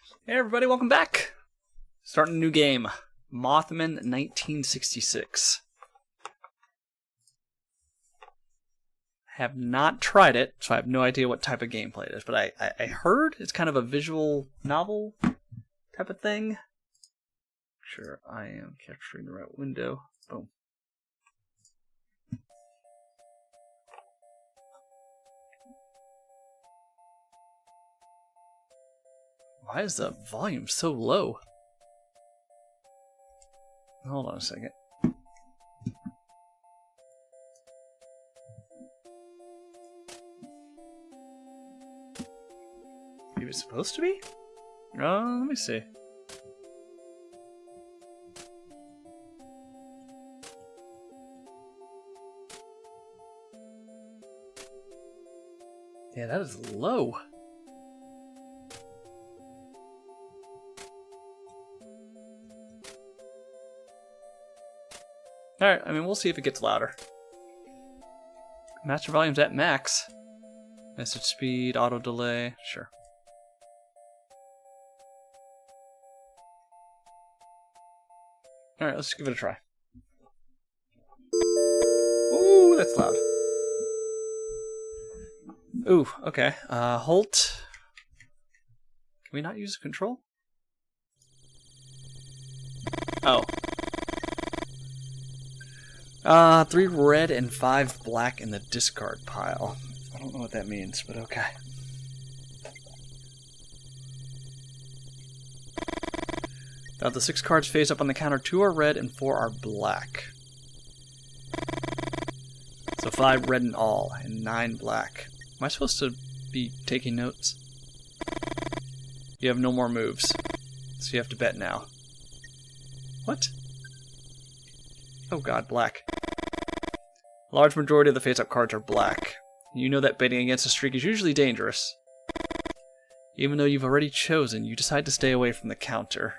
Hey everybody, welcome back! Starting a new game. Mothmen 1966. Have not tried it, so I have no idea what type of gameplay it is, but I heard it's kind of a visual novel type of thing. Make sure I am capturing the right window. Boom. Why is the volume so low? Hold on a second. Maybe it's supposed to be? Oh, let me see. Yeah, that is low. Alright, I mean, we'll see if it gets louder. Master volume's at max. Message speed, auto delay, sure. Alright, let's give it a try. Ooh, that's loud. Ooh, okay. Halt. Can we not use the control? Oh. 3 red and 5 black in the discard pile. I don't know what that means, but okay. Now the 6 cards face up on the counter, 2 are red and 4 are black. So 5 red in all, and 9 black. Am I supposed to be taking notes? You have no more moves, so you have to bet now. What? Oh god, black. A large majority of the face-up cards are black. You know that betting against a streak is usually dangerous. Even though you've already chosen, you decide to stay away from the counter.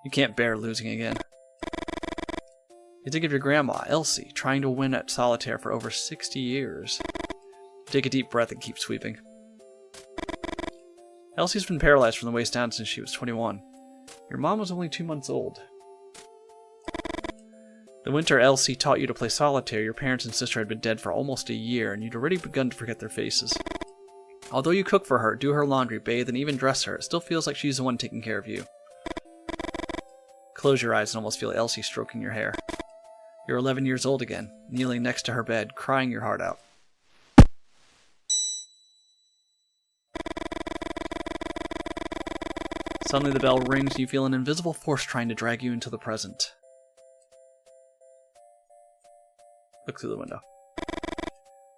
You can't bear losing again. You think of your grandma, Elsie, trying to win at solitaire for over 60 years. You take a deep breath and keep sweeping. Elsie's been paralyzed from the waist down since she was 21. Your mom was only 2 months old. The winter Elsie taught you to play solitaire, your parents and sister had been dead for almost a year, and you'd already begun to forget their faces. Although you cook for her, do her laundry, bathe, and even dress her, it still feels like she's the one taking care of you. Close your eyes and almost feel Elsie stroking your hair. You're 11 years old again, kneeling next to her bed, crying your heart out. Suddenly the bell rings and you feel an invisible force trying to drag you into the present. Look through the window.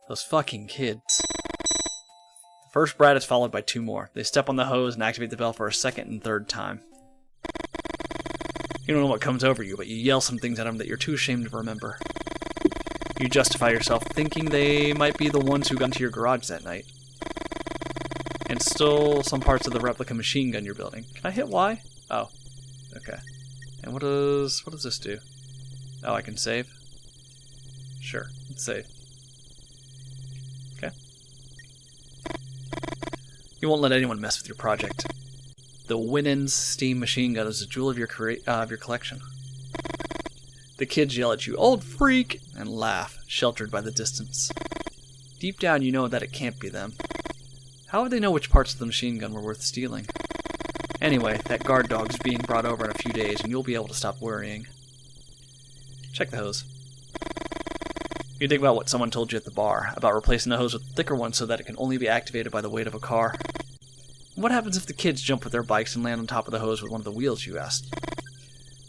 Those fucking kids. The first brat is followed by 2 more. They step on the hose and activate the bell for a second and third time. You don't know what comes over you, but you yell some things at them that you're too ashamed to remember. You justify yourself, thinking they might be the ones who got into your garage that night. And stole some parts of the replica machine gun you're building. Can I hit Y? Oh. Okay. And what does this do? Oh, I can save? Sure, let's save. Okay. You won't let anyone mess with your project. The Winans steam machine gun is a jewel of your collection. The kids yell at you, "Old freak!" and laugh, sheltered by the distance. Deep down you know that it can't be them. How would they know which parts of the machine gun were worth stealing? Anyway, that guard dog's being brought over in a few days and you'll be able to stop worrying. Check the hose. You think about what someone told you at the bar, about replacing the hose with a thicker one so that it can only be activated by the weight of a car. What happens if the kids jump with their bikes and land on top of the hose with one of the wheels, you asked?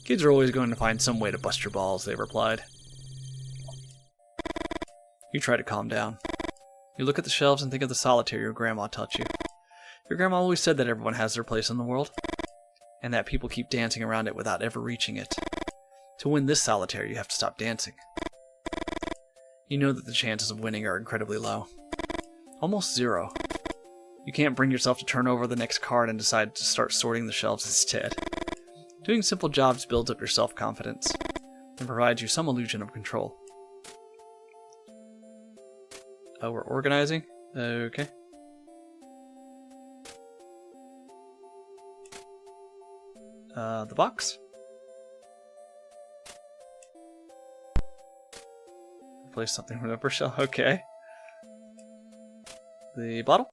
Kids are always going to find some way to bust your balls, they replied. You try to calm down. You look at the shelves and think of the solitaire your grandma taught you. Your grandma always said that everyone has their place in the world, and that people keep dancing around it without ever reaching it. To win this solitaire, you have to stop dancing. You know that the chances of winning are incredibly low. Almost 0. You can't bring yourself to turn over the next card and decide to start sorting the shelves instead. Doing simple jobs builds up your self-confidence and provides you some illusion of control. Oh, we're organizing? Okay. The box. Replace something from the upper shelf. Okay. The bottle.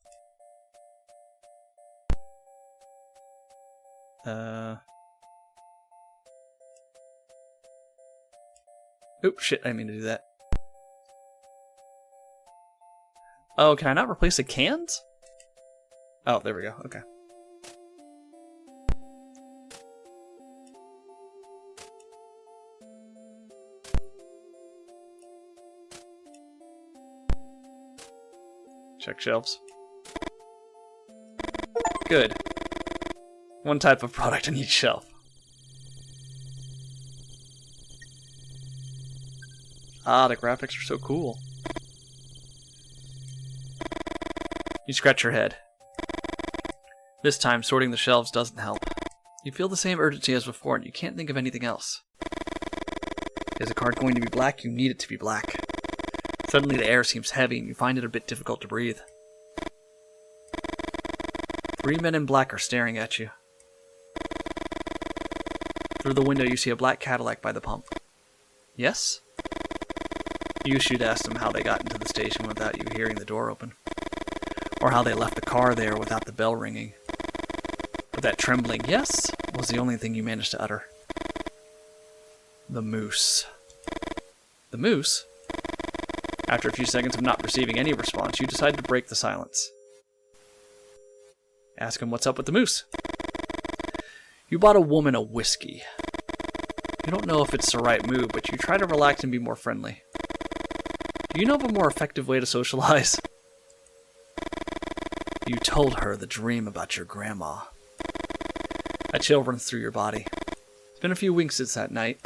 Oops, shit, I didn't mean to do that. Oh, can I not replace the cans? Oh, there we go, okay. Check shelves. Good. One type of product on each shelf. Ah, the graphics are so cool. You scratch your head. This time, sorting the shelves doesn't help. You feel the same urgency as before, and you can't think of anything else. Is the card going to be black? You need it to be black. Suddenly the air seems heavy, and you find it a bit difficult to breathe. 3 men in black are staring at you. Through the window, you see a black Cadillac by the pump. Yes? You should ask them how they got into the station without you hearing the door open. Or how they left the car there without the bell ringing. But that trembling yes was the only thing you managed to utter. The moose. The moose? After a few seconds of not receiving any response, you decide to break the silence. Ask him what's up with the moose. You bought a woman a whiskey. You don't know if it's the right move, but you try to relax and be more friendly. Do you know of a more effective way to socialize? You told her the dream about your grandma. A chill runs through your body. It's been a few weeks since that night,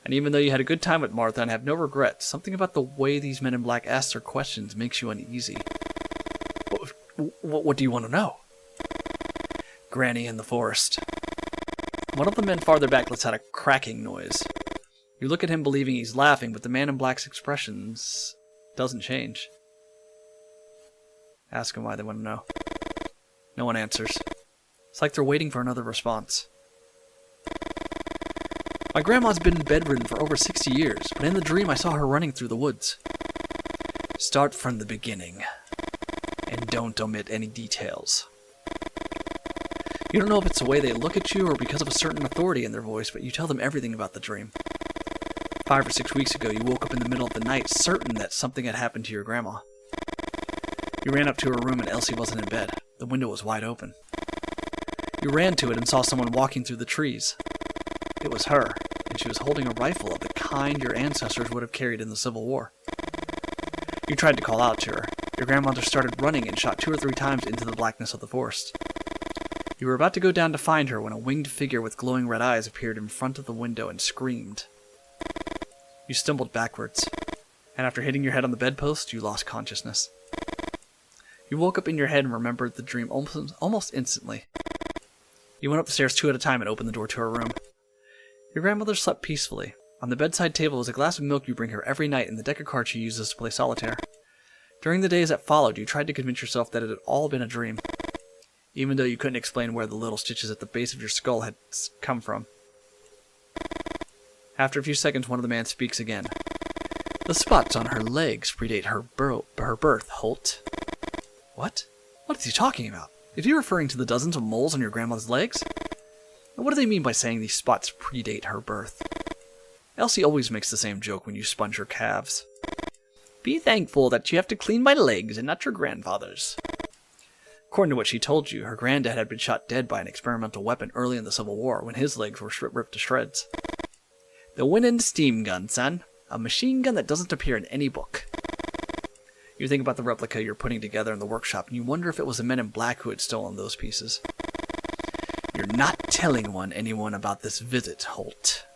and even though you had a good time with Martha and have no regrets, something about the way these men in black ask their questions makes you uneasy. What do you want to know? Granny in the forest. One of the men farther back lets out a cracking noise. You look at him believing he's laughing, but the man in black's expressions doesn't change. Ask him why they want to know. No one answers. It's like they're waiting for another response. My grandma's been bedridden for over 60 years, but in the dream I saw her running through the woods. Start from the beginning, and don't omit any details. You don't know if it's the way they look at you or because of a certain authority in their voice, but you tell them everything about the dream. 5 or 6 weeks ago, you woke up in the middle of the night certain that something had happened to your grandma. You ran up to her room and Elsie wasn't in bed. The window was wide open. You ran to it and saw someone walking through the trees. It was her, and she was holding a rifle of the kind your ancestors would have carried in the Civil War. You tried to call out to her. Your grandmother started running and shot 2 or 3 times into the blackness of the forest. You were about to go down to find her when a winged figure with glowing red eyes appeared in front of the window and screamed. You stumbled backwards, and after hitting your head on the bedpost, you lost consciousness. You woke up in your head and remembered the dream almost instantly. You went up the stairs 2 at a time and opened the door to her room. Your grandmother slept peacefully. On the bedside table was a glass of milk you bring her every night and the deck of cards she uses to play solitaire. During the days that followed, you tried to convince yourself that it had all been a dream, even though you couldn't explain where the little stitches at the base of your skull had come from. After a few seconds, one of the men speaks again. The spots on her legs predate her birth, Holt. What? What is he talking about? Is he referring to the dozens of moles on your grandmother's legs? And what do they mean by saying these spots predate her birth? Elsie always makes the same joke when you sponge her calves. Be thankful that you have to clean my legs and not your grandfather's. According to what she told you, her granddad had been shot dead by an experimental weapon early in the Civil War when his legs were ripped to shreds. The Winnan steam gun, son. A machine gun that doesn't appear in any book. You think about the replica you're putting together in the workshop, and you wonder if it was the men in black who had stolen those pieces. You're not telling anyone about this visit, Holt.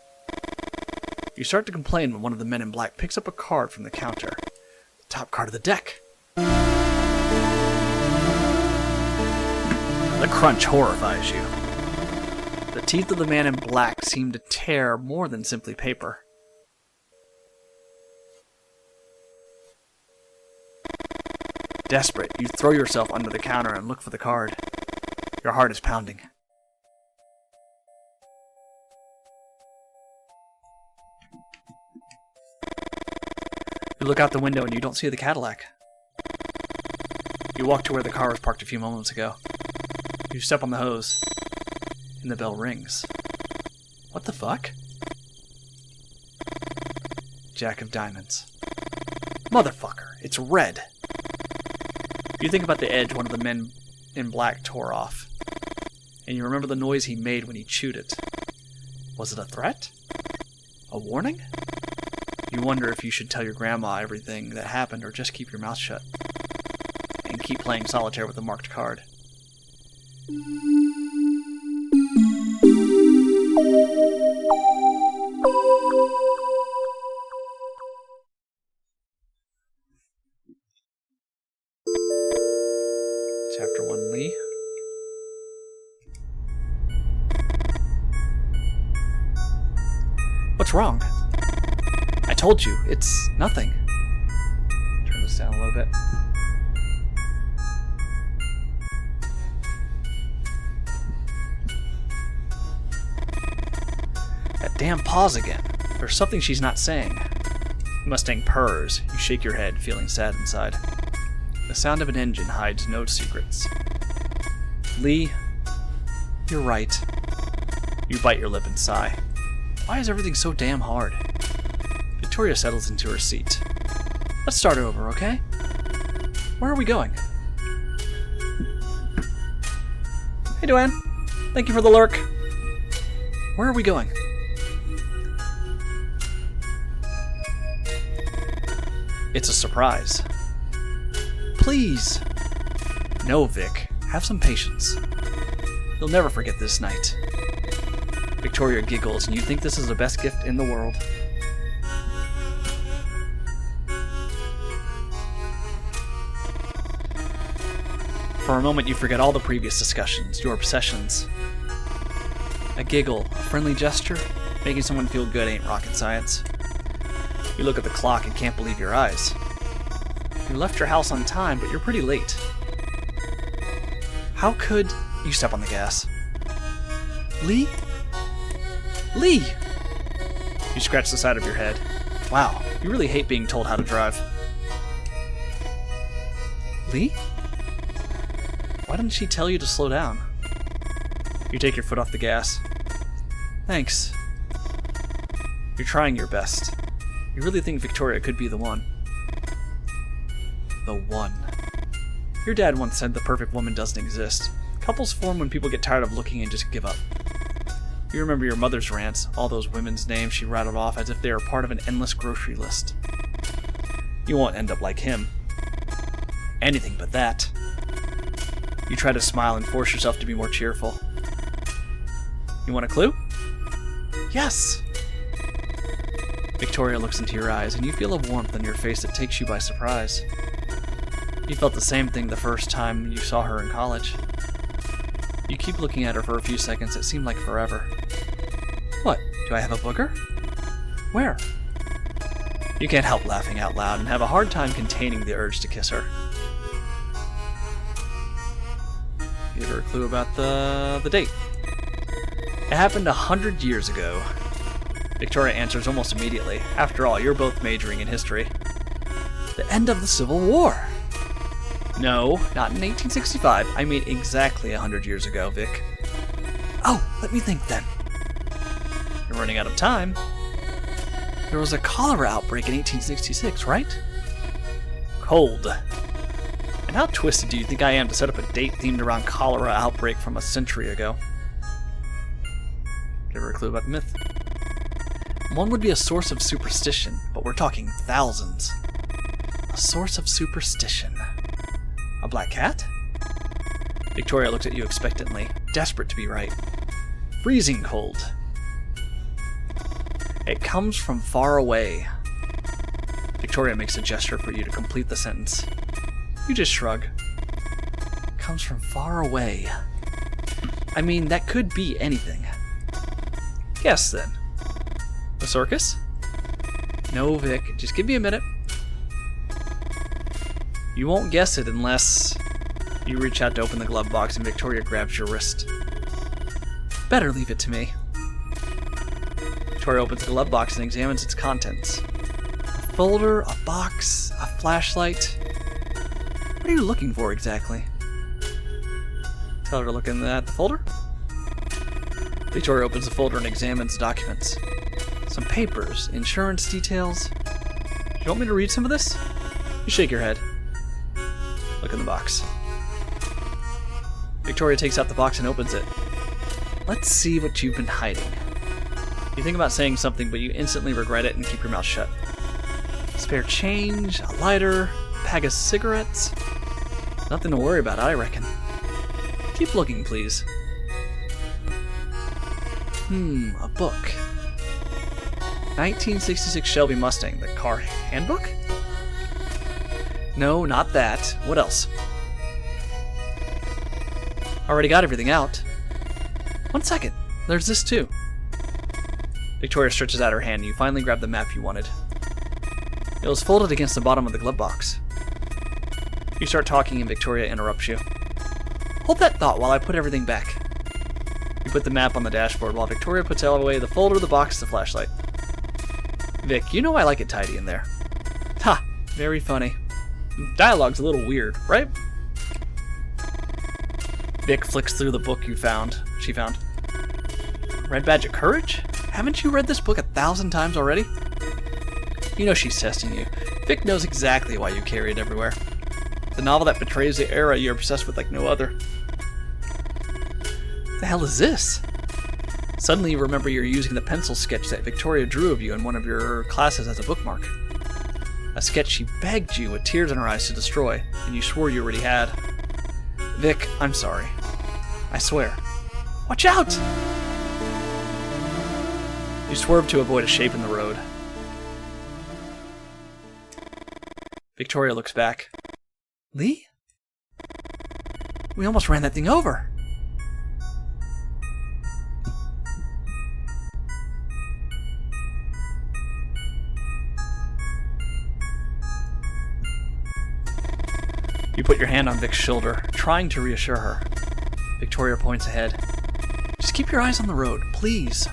You start to complain when one of the men in black picks up a card from the counter. The top card of the deck. The crunch horrifies you. The teeth of the man in black seem to tear more than simply paper. Desperate, you throw yourself under the counter and look for the card. Your heart is pounding. You look out the window and you don't see the Cadillac. You walk to where the car was parked a few moments ago. You step on the hose, and the bell rings. What the fuck? Jack of diamonds. Motherfucker, it's red. You think about the edge one of the men in black tore off, and you remember the noise he made when he chewed it. Was it a threat? A warning? You wonder if you should tell your grandma everything that happened or just keep your mouth shut and keep playing solitaire with a marked card. Chapter 1, Lee. What's wrong? I told you, it's nothing. Turn this down a little bit. That damn pause again. There's something she's not saying. Mustang purrs. You shake your head, feeling sad inside. The sound of an engine hides no secrets. Lee, you're right. You bite your lip and sigh. Why is everything so damn hard? Victoria settles into her seat. Let's start over, okay? Where are we going? Hey, Duane. Thank you for the lurk. Where are we going? It's a surprise. Please. No, Vic. Have some patience. You'll never forget this night. Victoria giggles, and you think this is the best gift in the world. For a moment, you forget all the previous discussions, your obsessions. A giggle, a friendly gesture, making someone feel good ain't rocket science. You look at the clock and can't believe your eyes. You left your house on time, but you're pretty late. How could... You step on the gas. Lee? Lee! You scratch the side of your head. Wow, you really hate being told how to drive. Lee? Why didn't she tell you to slow down? You take your foot off the gas. Thanks. You're trying your best. You really think Victoria could be the one. The one. Your dad once said the perfect woman doesn't exist. Couples form when people get tired of looking and just give up. You remember your mother's rants, all those women's names she rattled off as if they were part of an endless grocery list. You won't end up like him. Anything but that. You try to smile and force yourself to be more cheerful. You want a clue? Yes! Victoria looks into your eyes, and you feel a warmth on your face that takes you by surprise. You felt the same thing the first time you saw her in college. You keep looking at her for a few seconds that seem like forever. What? Do I have a booger? Where? You can't help laughing out loud and have a hard time containing the urge to kiss her. Give her a clue about the date. It happened 100 years ago. Victoria answers almost immediately. After all, you're both majoring in history. The end of the Civil War. No, not in 1865. I mean exactly 100 years ago, Vic. Oh, let me think then. You're running out of time. There was a cholera outbreak in 1866, right? Cold. And how twisted do you think I am to set up a date themed around cholera outbreak from a century ago? Give her a clue about the myth. One would be a source of superstition, but we're talking thousands. A source of superstition. A black cat? Victoria looks at you expectantly, desperate to be right. Freezing cold. It comes from far away. Victoria makes a gesture for you to complete the sentence. You just shrug. Comes from far away. I mean, that could be anything. Guess then. The circus? No, Vic. Just give me a minute. You won't guess it unless... You reach out to open the glove box and Victoria grabs your wrist. Better leave it to me. Victoria opens the glove box and examines its contents. A folder, a box, a flashlight. What are you looking for exactly? Tell her to look in at the folder. Victoria opens the folder and examines the documents. Some papers, insurance details. Do you want me to read some of this? You shake your head. Look in the box. Victoria takes out the box and opens it. Let's see what you've been hiding. You think about saying something, but you instantly regret it and keep your mouth shut. Spare change, a lighter, a pack of cigarettes. Nothing to worry about, I reckon. Keep looking, please. A book. 1966 Shelby Mustang, the car handbook? No, not that. What else? Already got everything out. 1 second. There's this too. Victoria stretches out her hand and you finally grab the map you wanted. It was folded against the bottom of the glove box. You start talking and Victoria interrupts you. Hold that thought while I put everything back. You put the map on the dashboard while Victoria puts away the folder, the box, the flashlight. Vic, you know I like it tidy in there. Ha! Very funny. Dialogue's a little weird, right? Vic flicks through the book she found. Red Badge of Courage? Haven't you read this book 1,000 times already? You know she's testing you. Vic knows exactly why you carry it everywhere. The novel that betrays the era you're obsessed with like no other. What the hell is this? Suddenly you remember you're using the pencil sketch that Victoria drew of you in one of your classes as a bookmark. A sketch she begged you with tears in her eyes to destroy, and you swore you already had. Vic, I'm sorry. I swear. Watch out! You swerve to avoid a shape in the road. Victoria looks back. Lee? We almost ran that thing over. You put your hand on Vic's shoulder, trying to reassure her. Victoria points ahead. Just keep your eyes on the road, please.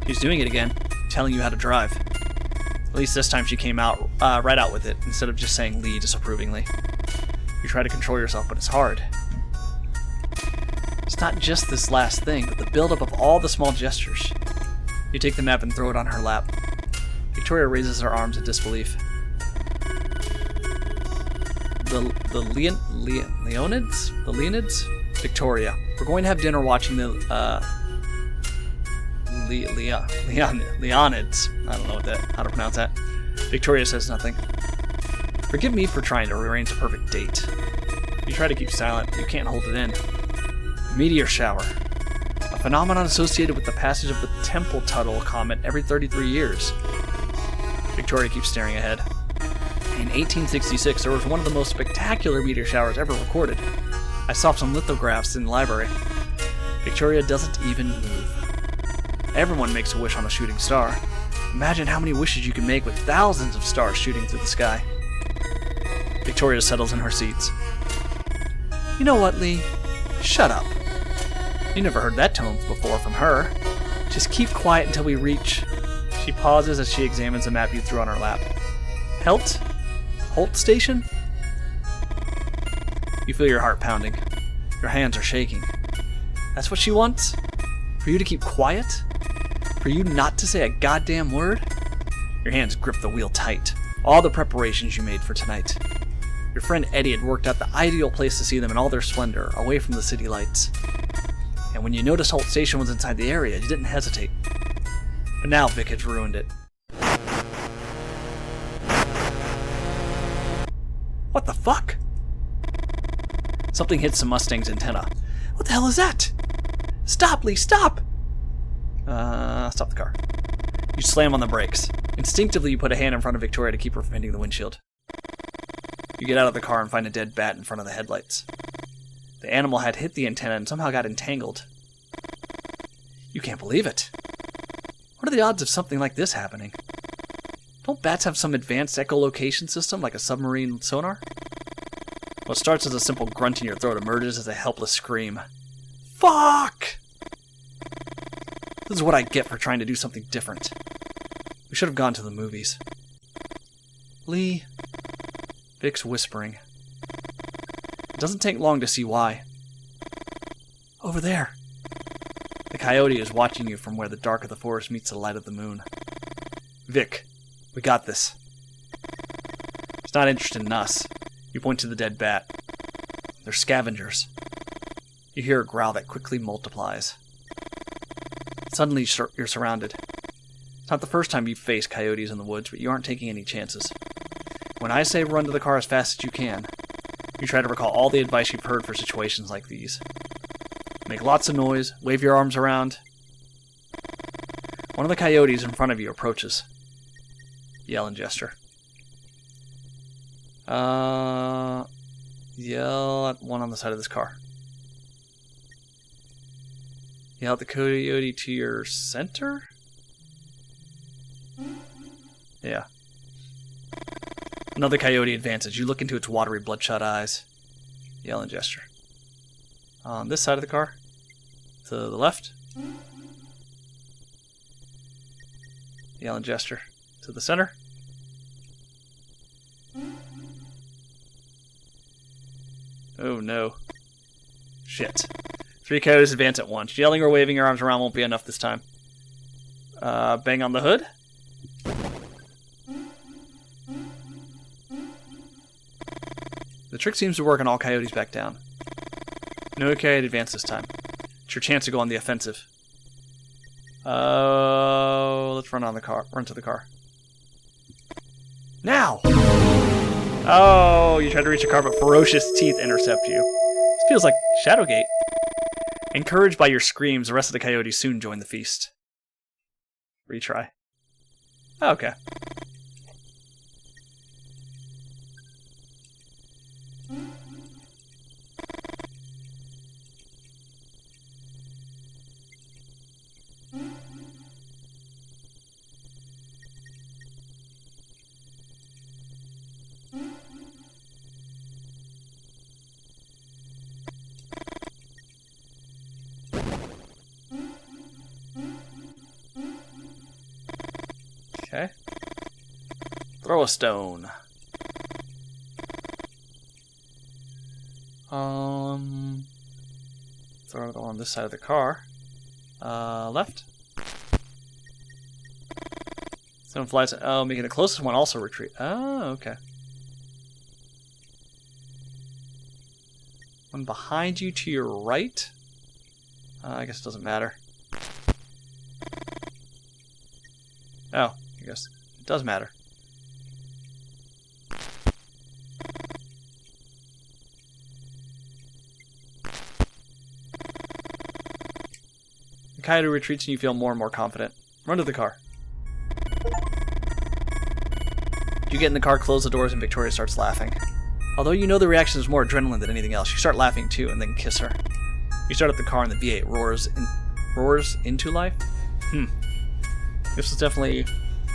She's doing it again, telling you how to drive. At least this time she came out right out with it, instead of just saying Lee disapprovingly. You try to control yourself, but it's hard. It's not just this last thing, but the buildup of all the small gestures. You take the map and throw it on her lap. Victoria raises her arms in disbelief. The Leonids? The Leonids? Victoria, we're going to have dinner watching the Leonids. I don't know how to pronounce that. Victoria says nothing. Forgive me for trying to arrange a perfect date. You try to keep silent, but you can't hold it in. Meteor shower. A phenomenon associated with the passage of the Temple Tuttle comet every 33 years. Victoria keeps staring ahead. In 1866, there was one of the most spectacular meteor showers ever recorded. I saw some lithographs in the library. Victoria doesn't even move. Everyone makes a wish on a shooting star. Imagine how many wishes you can make with thousands of stars shooting through the sky. Victoria settles in her seats. You know what, Lee? Shut up. You never heard that tone before from her. Just keep quiet until we reach... She pauses as she examines the map you threw on her lap. Holt Station? You feel your heart pounding. Your hands are shaking. That's what she wants? For you to keep quiet? For you not to say a goddamn word? Your hands grip the wheel tight. All the preparations you made for tonight. Your friend Eddie had worked out the ideal place to see them in all their splendor, away from the city lights. And when you noticed Holt Station was inside the area, you didn't hesitate. But now Vic has ruined it. What the fuck? Something hits the Mustang's antenna. What the hell is that? Stop, Lee, stop! Stop the car. You slam on the brakes. Instinctively, you put a hand in front of Victoria to keep her from hitting the windshield. You get out of the car and find a dead bat in front of the headlights. The animal had hit the antenna and somehow got entangled. You can't believe it. What are the odds of something like this happening? Don't bats have some advanced echolocation system like a submarine sonar? What starts as a simple grunt in your throat emerges as a helpless scream. Fuck! This is what I get for trying to do something different. We should have gone to the movies. Lee. Vic's whispering. It doesn't take long to see why. Over there. The coyote is watching you from where the dark of the forest meets the light of the moon. Vic, we got this. It's not interested in us. You point to the dead bat. They're scavengers. You hear a growl that quickly multiplies. Suddenly you're surrounded. It's not the first time you've faced coyotes in the woods, but you aren't taking any chances. When I say run to the car as fast as you can, you try to recall all the advice you've heard for situations like these. Make lots of noise, wave your arms around. One of the coyotes in front of you approaches. Yell and gesture. Yell at one on the side of this car. Yell at the coyote to your center? Yeah. Another coyote advances. You look into its watery, bloodshot eyes. Yell and gesture. On this side of the car. To the left. Yell and gesture. To the center. Oh no. Shit. 3 coyotes advance at once. Yelling or waving your arms around won't be enough this time. Bang on the hood. The trick seems to work and all coyotes back down. No coyote advance this time. It's your chance to go on the offensive. Let's run to the car. Now! Oh, you try to reach the car, but ferocious teeth intercept you. This feels like Shadowgate. Encouraged by your screams, the rest of the coyotes soon join the feast. Retry. Okay. Okay. Throw a stone. Throw it on this side of the car. Left. Someone flies. Oh, making the closest one also retreat. Oh, okay. One behind you to your right. I guess it doesn't matter. Oh, I guess it does matter. The coyote retreats and you feel more and more confident. Run to the car. You get in the car, close the doors, and Victoria starts laughing. Although you know the reaction is more adrenaline than anything else, you start laughing too and then kiss her. You start up the car and the V8 roars into life. This was definitely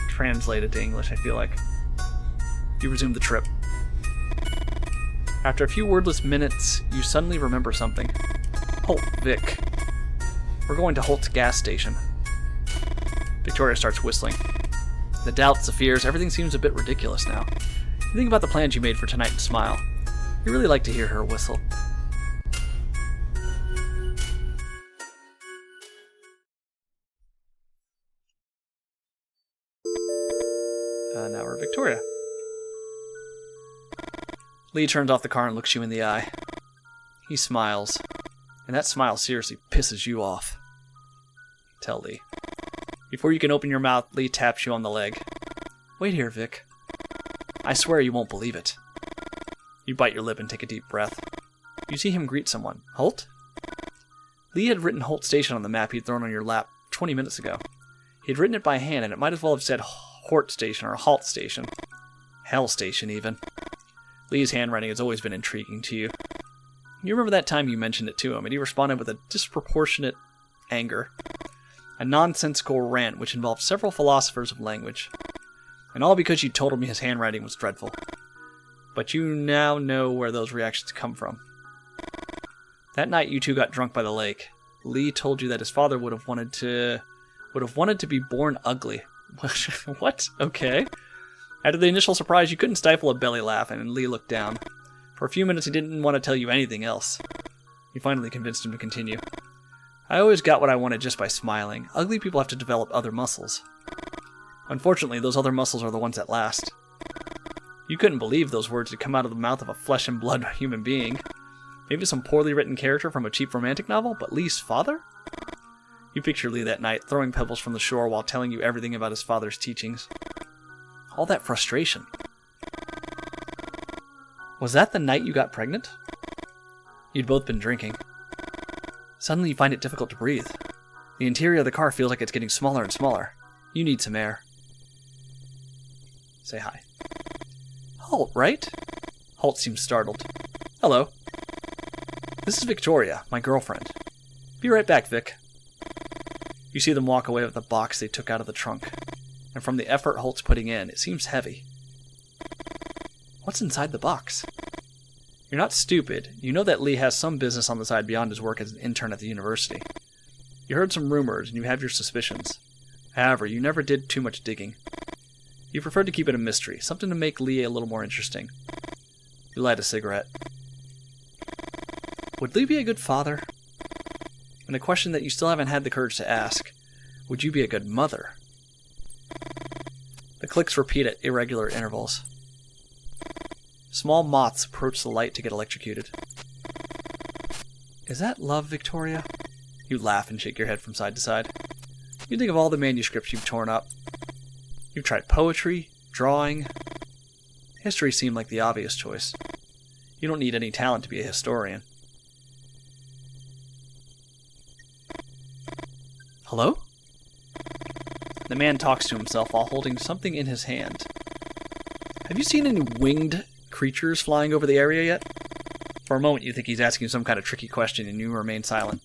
translated to English, I feel like. You resume the trip. After a few wordless minutes, you suddenly remember something. Holt, Vic. We're going to Holt's gas station. Victoria starts whistling. The doubts, the fears, everything seems a bit ridiculous now. You think about the plans you made for tonight and smile. You really like to hear her whistle. Now we're Victoria. Lee turns off the car and looks you in the eye. He smiles, and that smile seriously pisses you off. Tell Lee. Before you can open your mouth, Lee taps you on the leg. Wait here, Vic. I swear you won't believe it. You bite your lip and take a deep breath. You see him greet someone. Holt? Lee had written Holt Station on the map he'd thrown on your lap 20 minutes ago. He'd written it by hand, and it might as well have said Hort Station or Halt Station. Hell Station, even. Lee's handwriting has always been intriguing to you. You remember that time you mentioned it to him, and he responded with a disproportionate anger. A nonsensical rant which involved several philosophers of language. And all because you told him his handwriting was dreadful. But you now know where those reactions come from. That night you two got drunk by the lake. Lee told you that his father would have wanted to be born ugly. What? Okay. After the initial surprise, you couldn't stifle a belly laugh, and Lee looked down. For a few minutes, he didn't want to tell you anything else. You finally convinced him to continue. I always got what I wanted just by smiling. Ugly people have to develop other muscles. Unfortunately, those other muscles are the ones that last. You couldn't believe those words had come out of the mouth of a flesh and blood human being. Maybe some poorly written character from a cheap romantic novel, but Lee's father? You picture Lee that night, throwing pebbles from the shore while telling you everything about his father's teachings. All that frustration. Was that the night you got pregnant? You'd both been drinking. Suddenly you find it difficult to breathe. The interior of the car feels like it's getting smaller and smaller. You need some air. Say hi. Holt, right? Holt seems startled. Hello. This is Victoria, my girlfriend. Be right back, Vic. You see them walk away with the box they took out of the trunk. And from the effort Holt's putting in, it seems heavy. What's inside the box? You're not stupid. You know that Lee has some business on the side beyond his work as an intern at the university. You heard some rumors, and you have your suspicions. However, you never did too much digging. You preferred to keep it a mystery, something to make Lee a little more interesting. You light a cigarette. Would Lee be a good father? And a question that you still haven't had the courage to ask, would you be a good mother? The clicks repeat at irregular intervals. Small moths approach the light to get electrocuted. Is that love, Victoria? You laugh and shake your head from side to side. You think of all the manuscripts you've torn up. You've tried poetry, drawing. History seemed like the obvious choice. You don't need any talent to be a historian. Hello? The man talks to himself while holding something in his hand. Have you seen any winged creatures flying over the area yet? For a moment you think he's asking some kind of tricky question and you remain silent.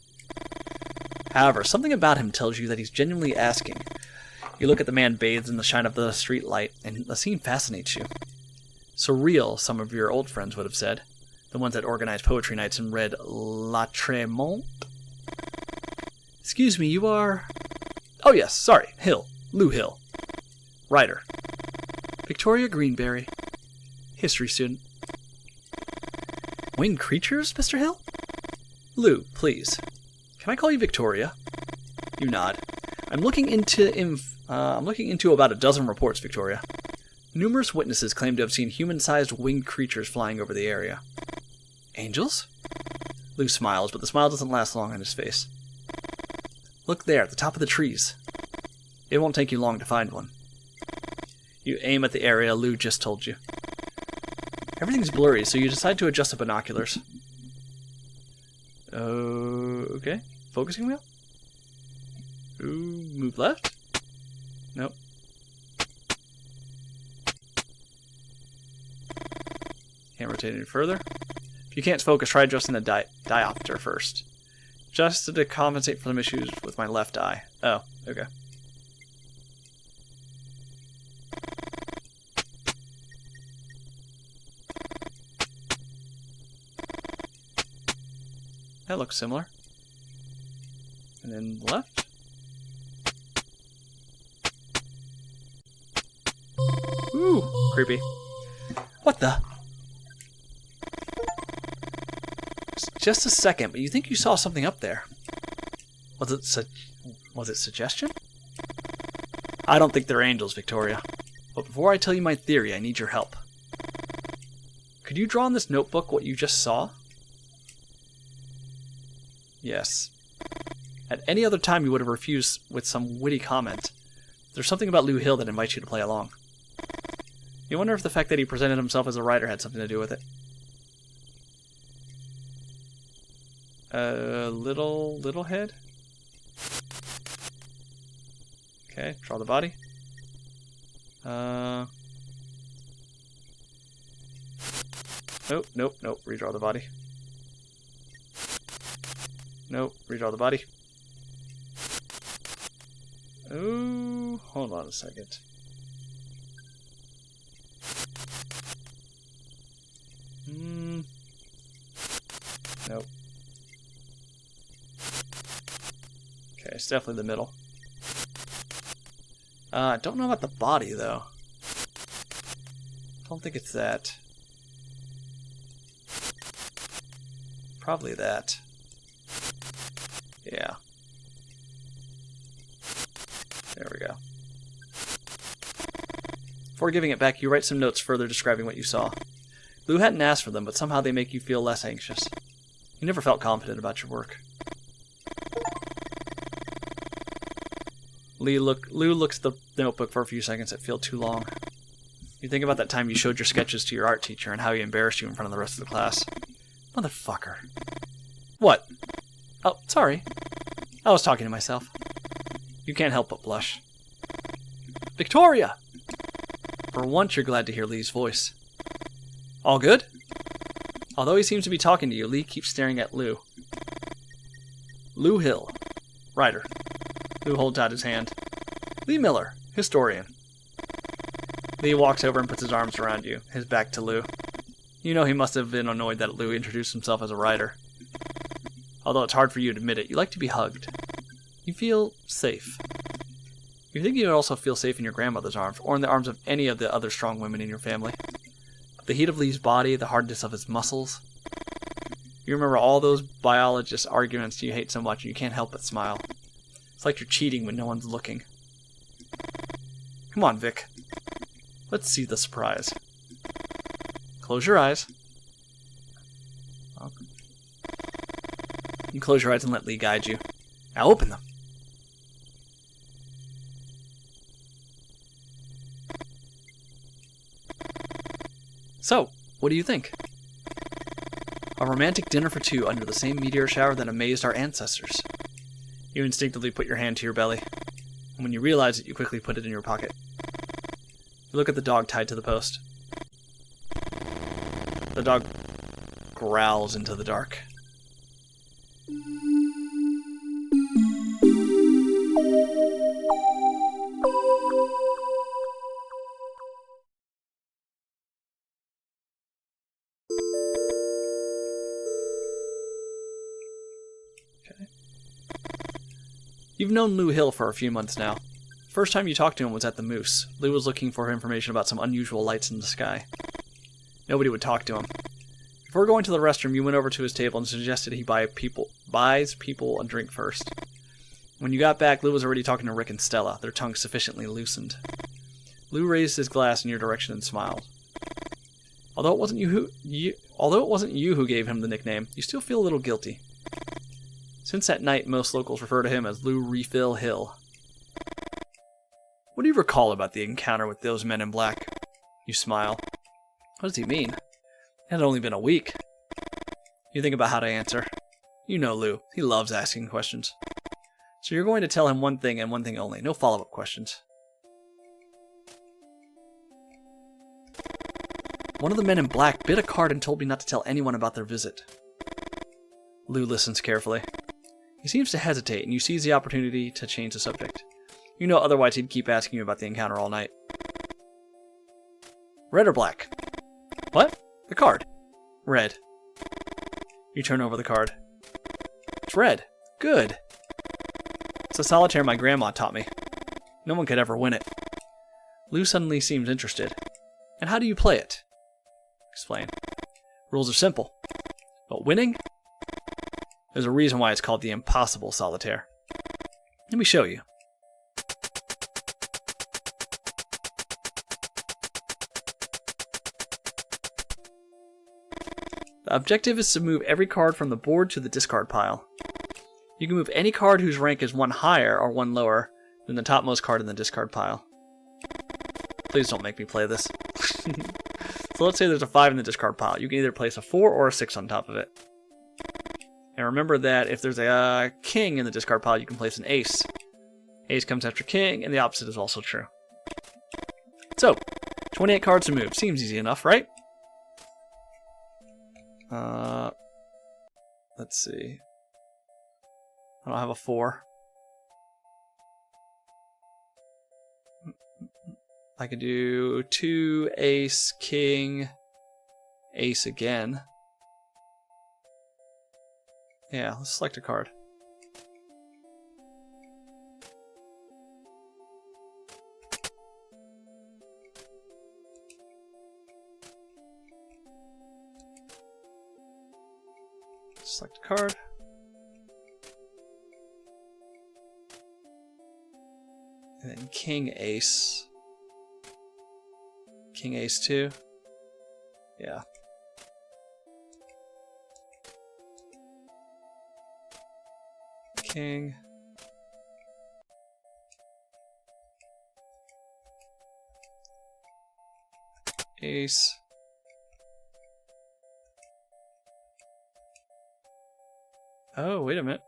However, something about him tells you that he's genuinely asking. You look at the man bathed in the shine of the street light, and the scene fascinates you. Surreal, some of your old friends would have said. The ones that organized poetry nights and read La Tremont. Excuse me, you are... Oh yes, sorry, Hill. Lou Hill. Writer. Victoria Greenberry. History student. Winged creatures, Mr. Hill? Lou, please. Can I call you Victoria? You nod. I'm looking into about a dozen reports, Victoria. Numerous witnesses claim to have seen human-sized winged creatures flying over the area. Angels? Lou smiles, but the smile doesn't last long on his face. Look there, at the top of the trees. It won't take you long to find one. You aim at the area Lou just told you. Everything's blurry, so you decide to adjust the binoculars. Okay. Focusing wheel? Ooh, move left? Nope. Can't rotate any further. If you can't focus, try adjusting the diopter first. Just to compensate for some issues with my left eye. Oh, okay. That looks similar. And then left. Ooh, creepy. What the? Just a second, but you think you saw something up there. Was it suggestion? I don't think they're angels, Victoria. But before I tell you my theory, I need your help. Could you draw in this notebook what you just saw? Yes. At any other time you would have refused with some witty comment. There's something about Lou Hill that invites you to play along. You wonder if the fact that he presented himself as a writer had something to do with it. Little head? Okay, draw the body. Nope, redraw the body. Nope, redraw the body. Oh, hold on a second. Nope. Okay, it's definitely the middle. Don't know about the body, though. don't think it's that. Probably that. Yeah. There we go. Before giving it back, you write some notes further describing what you saw. Lou hadn't asked for them, but somehow they make you feel less anxious. You never felt confident about your work. Lou looks at the notebook for a few seconds that feel too long. You think about that time you showed your sketches to your art teacher and how he embarrassed you in front of the rest of the class. Motherfucker. What? Oh, sorry. I was talking to myself. You can't help but blush. Victoria! For once, you're glad to hear Lee's voice. All good? Although he seems to be talking to you, Lee keeps staring at Lou. Lou Hill, writer. Lou holds out his hand. Lee Miller, historian. Lee walks over and puts his arms around you, his back to Lou. You know he must have been annoyed that Lou introduced himself as a writer. Although it's hard for you to admit it, you like to be hugged. You feel safe. You think you would also feel safe in your grandmother's arms, or in the arms of any of the other strong women in your family. But the heat of Lee's body, the hardness of his muscles. You remember all those biologist arguments you hate so much, and you can't help but smile. It's like you're cheating when no one's looking. Come on, Vic. Let's see the surprise. Close your eyes. Oh. You close your eyes and let Lee guide you. Now open them. So, what do you think? A romantic dinner for two under the same meteor shower that amazed our ancestors. You instinctively put your hand to your belly, and when you realize it, you quickly put it in your pocket. You look at the dog tied to the post. The dog growls into the dark. Okay. You've known Lou Hill for a few months now. First time you talked to him was at the Moose. Lou was looking for information about some unusual lights in the sky. Nobody would talk to him. Before going to the restroom, you went over to his table and suggested he buys people a drink first. When you got back, Lou was already talking to Rick and Stella, their tongues sufficiently loosened. Lou raised his glass in your direction and smiled. Although it wasn't you who gave him the nickname, you still feel a little guilty. Since that night, most locals refer to him as Lou Refill Hill. What do you recall about the encounter with those men in black? You smile. What does he mean? It had only been a week. You think about how to answer. You know Lou. He loves asking questions. So you're going to tell him one thing and one thing only. No follow-up questions. One of the men in black bit a card and told me not to tell anyone about their visit. Lou listens carefully. He seems to hesitate, and you seize the opportunity to change the subject. You know otherwise he'd keep asking you about the encounter all night. Red or black? What? The card. Red. You turn over the card. It's red. Good. It's a solitaire my grandma taught me. No one could ever win it. Lou suddenly seems interested. And how do you play it? Explain. Rules are simple. But winning? There's a reason why it's called the impossible solitaire. Let me show you. The objective is to move every card from the board to the discard pile. You can move any card whose rank is one higher or one lower than the topmost card in the discard pile. Please don't make me play this. So let's say there's a 5 in the discard pile. You can either place a 4 or a 6 on top of it. And remember that if there's a king in the discard pile, you can place an ace. Ace comes after king, and the opposite is also true. So, 28 cards to move. Seems easy enough, right? Let's see. I don't have a 4. I could do 2, ace, king, ace again. Yeah, let's select a card. card. And then king ace. King ace 2. Yeah. King. Ace. Oh, wait a minute.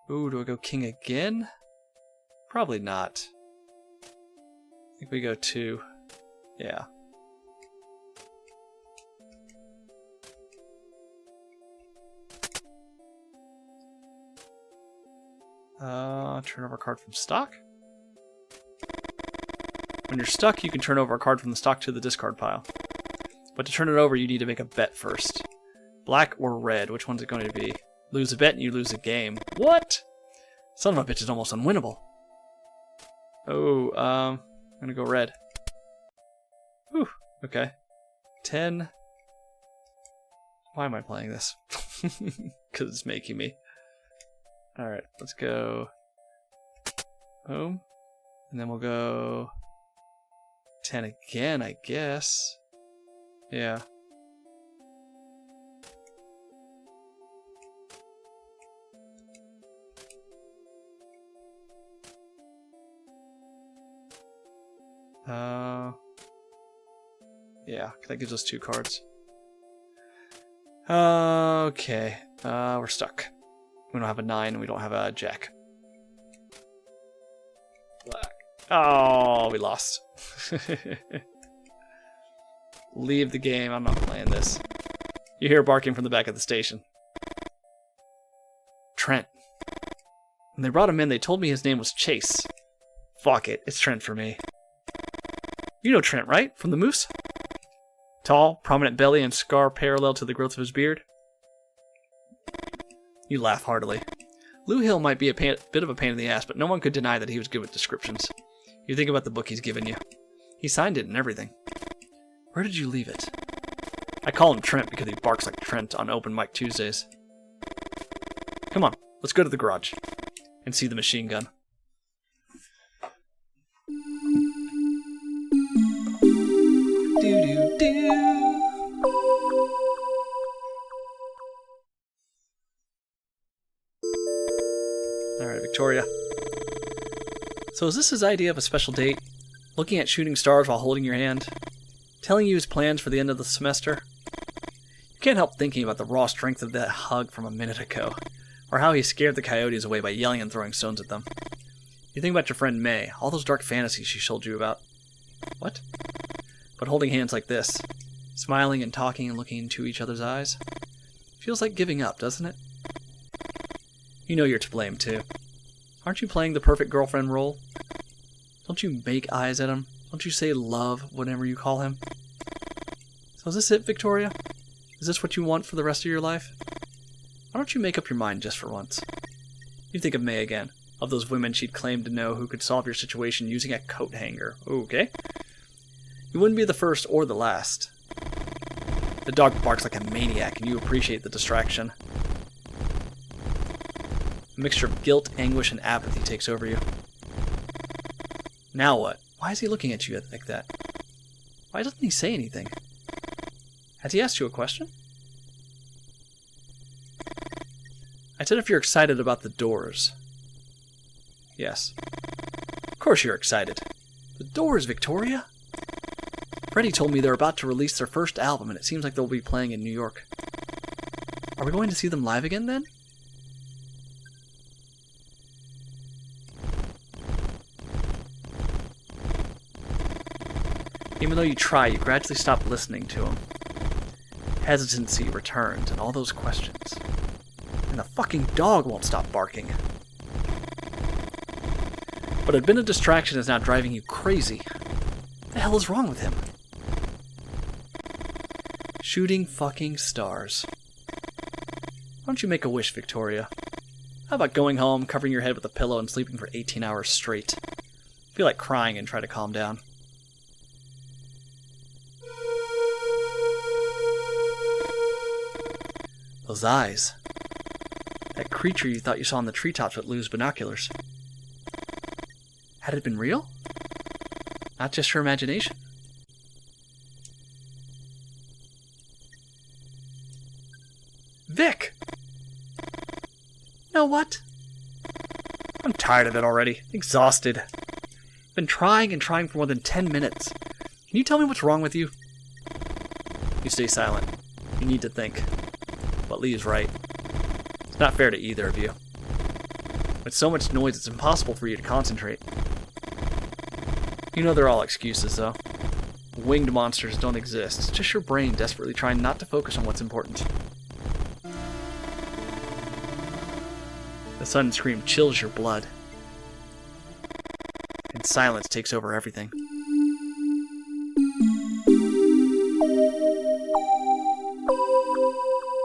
Ooh, do I go king again? Probably not. I think we go 2. Yeah. Turn over a card from stock. When you're stuck, you can turn over a card from the stock to the discard pile. But to turn it over, you need to make a bet first. Black or red, which one's it going to be? Lose a bet and you lose a game. What? Son of a bitch is almost unwinnable. Oh, I'm gonna go red. Whew, okay. 10. Why am I playing this? Because it's making me. Alright, let's go. Boom. And then we'll go 10 again, I guess. Yeah. Yeah, that gives us 2 cards. Okay. We're stuck. We don't have a 9 and we don't have a jack. Black. Oh, we lost. Leave the game. I'm not playing this. You hear barking from the back of the station. Trent. When they brought him in, they told me his name was Chase. Fuck it. It's Trent for me. You know Trent, right? From the Moose? Tall, prominent belly, and scar parallel to the growth of his beard. You laugh heartily. Lou Hill might be a bit of a pain in the ass, but no one could deny that he was good with descriptions. You think about the book he's given you. He signed it and everything. Where did you leave it? I call him Trent because he barks like Trent on open mic Tuesdays. Come on, let's go to the garage and see the machine gun. Alright, Victoria. So is this his idea of a special date? Looking at shooting stars while holding your hand? Telling you his plans for the end of the semester? You can't help thinking about the raw strength of that hug from a minute ago, or how he scared the coyotes away by yelling and throwing stones at them. You think about your friend May, all those dark fantasies she told you about. What? But holding hands like this, smiling and talking and looking into each other's eyes, feels like giving up, doesn't it? You know you're to blame, too. Aren't you playing the perfect girlfriend role? Don't you make eyes at him? Don't you say love whenever you call him? So is this it, Victoria? Is this what you want for the rest of your life? Why don't you make up your mind just for once? You think of May again, of those women she'd claimed to know who could solve your situation using a coat hanger. Okay. You wouldn't be the first or the last. The dog barks like a maniac and you appreciate the distraction. A mixture of guilt, anguish, and apathy takes over you. Now what? Why is he looking at you like that? Why doesn't he say anything? Has he asked you a question? I said if you're excited about the Doors. Yes. Of course you're excited. The Doors, Victoria! Freddie told me they're about to release their first album and it seems like they'll be playing in New York. Are we going to see them live again then? Even though you try, you gradually stop listening to him. Hesitancy returns, and all those questions. And the fucking dog won't stop barking. What had been a distraction is now driving you crazy. What the hell is wrong with him? Shooting fucking stars. Why don't you make a wish, Victoria? How about going home, covering your head with a pillow, and sleeping for 18 hours straight? Feel like crying and try to calm down. Those eyes. That creature you thought you saw in the treetops with Lou's binoculars. Had it been real? Not just her imagination. Vic! Know what? I'm tired of it already. Exhausted. Been trying and trying for more than 10 minutes. Can you tell me what's wrong with you? You stay silent. You need to think. But Lee is right. It's not fair to either of you. With so much noise, it's impossible for you to concentrate. You know they're all excuses, though. Winged monsters don't exist. It's just your brain desperately trying not to focus on what's important. The sudden scream chills your blood. And silence takes over everything.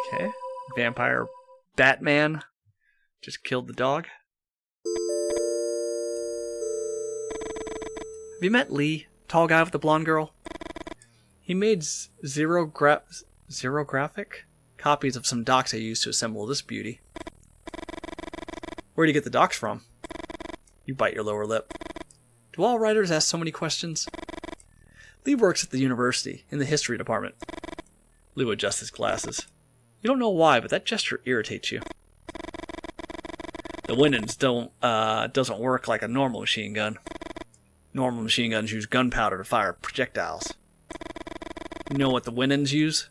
Okay. Vampire Batman just killed the dog. Have you met Lee? Tall guy with the blonde girl? He made xerographic copies of some docs I used to assemble this beauty. Where'd you get the docs from? You bite your lower lip. Do all writers ask so many questions? Lee works at the university, in the history department. Lou adjusts his glasses. You don't know why, but that gesture irritates you. The Winans doesn't work like a normal machine gun. Normal machine guns use gunpowder to fire projectiles. You know what the Winans use?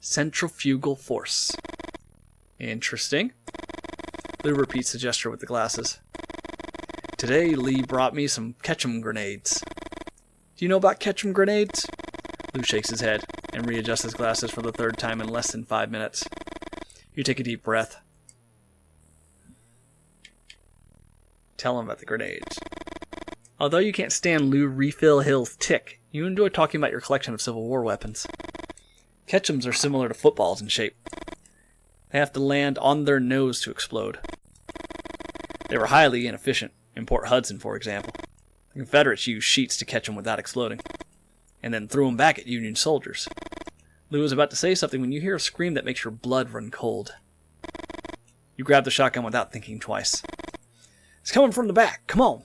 Centrifugal force. Interesting. Lou repeats the gesture with the glasses. Today, Lee brought me some Ketchum grenades. Do you know about Ketchum grenades? Lou shakes his head and readjusts his glasses for the third time in less than 5 minutes. You take a deep breath. Tell him about the grenades. Although you can't stand Lou Refill Hill's tick, you enjoy talking about your collection of Civil War weapons. Ketchums are similar to footballs in shape. They have to land on their nose to explode. They were highly inefficient, in Port Hudson, for example. The Confederates used sheets to catch them without exploding, and then threw them back at Union soldiers. Lou was about to say something when you hear a scream that makes your blood run cold. You grab the shotgun without thinking twice. It's coming from the back, come on!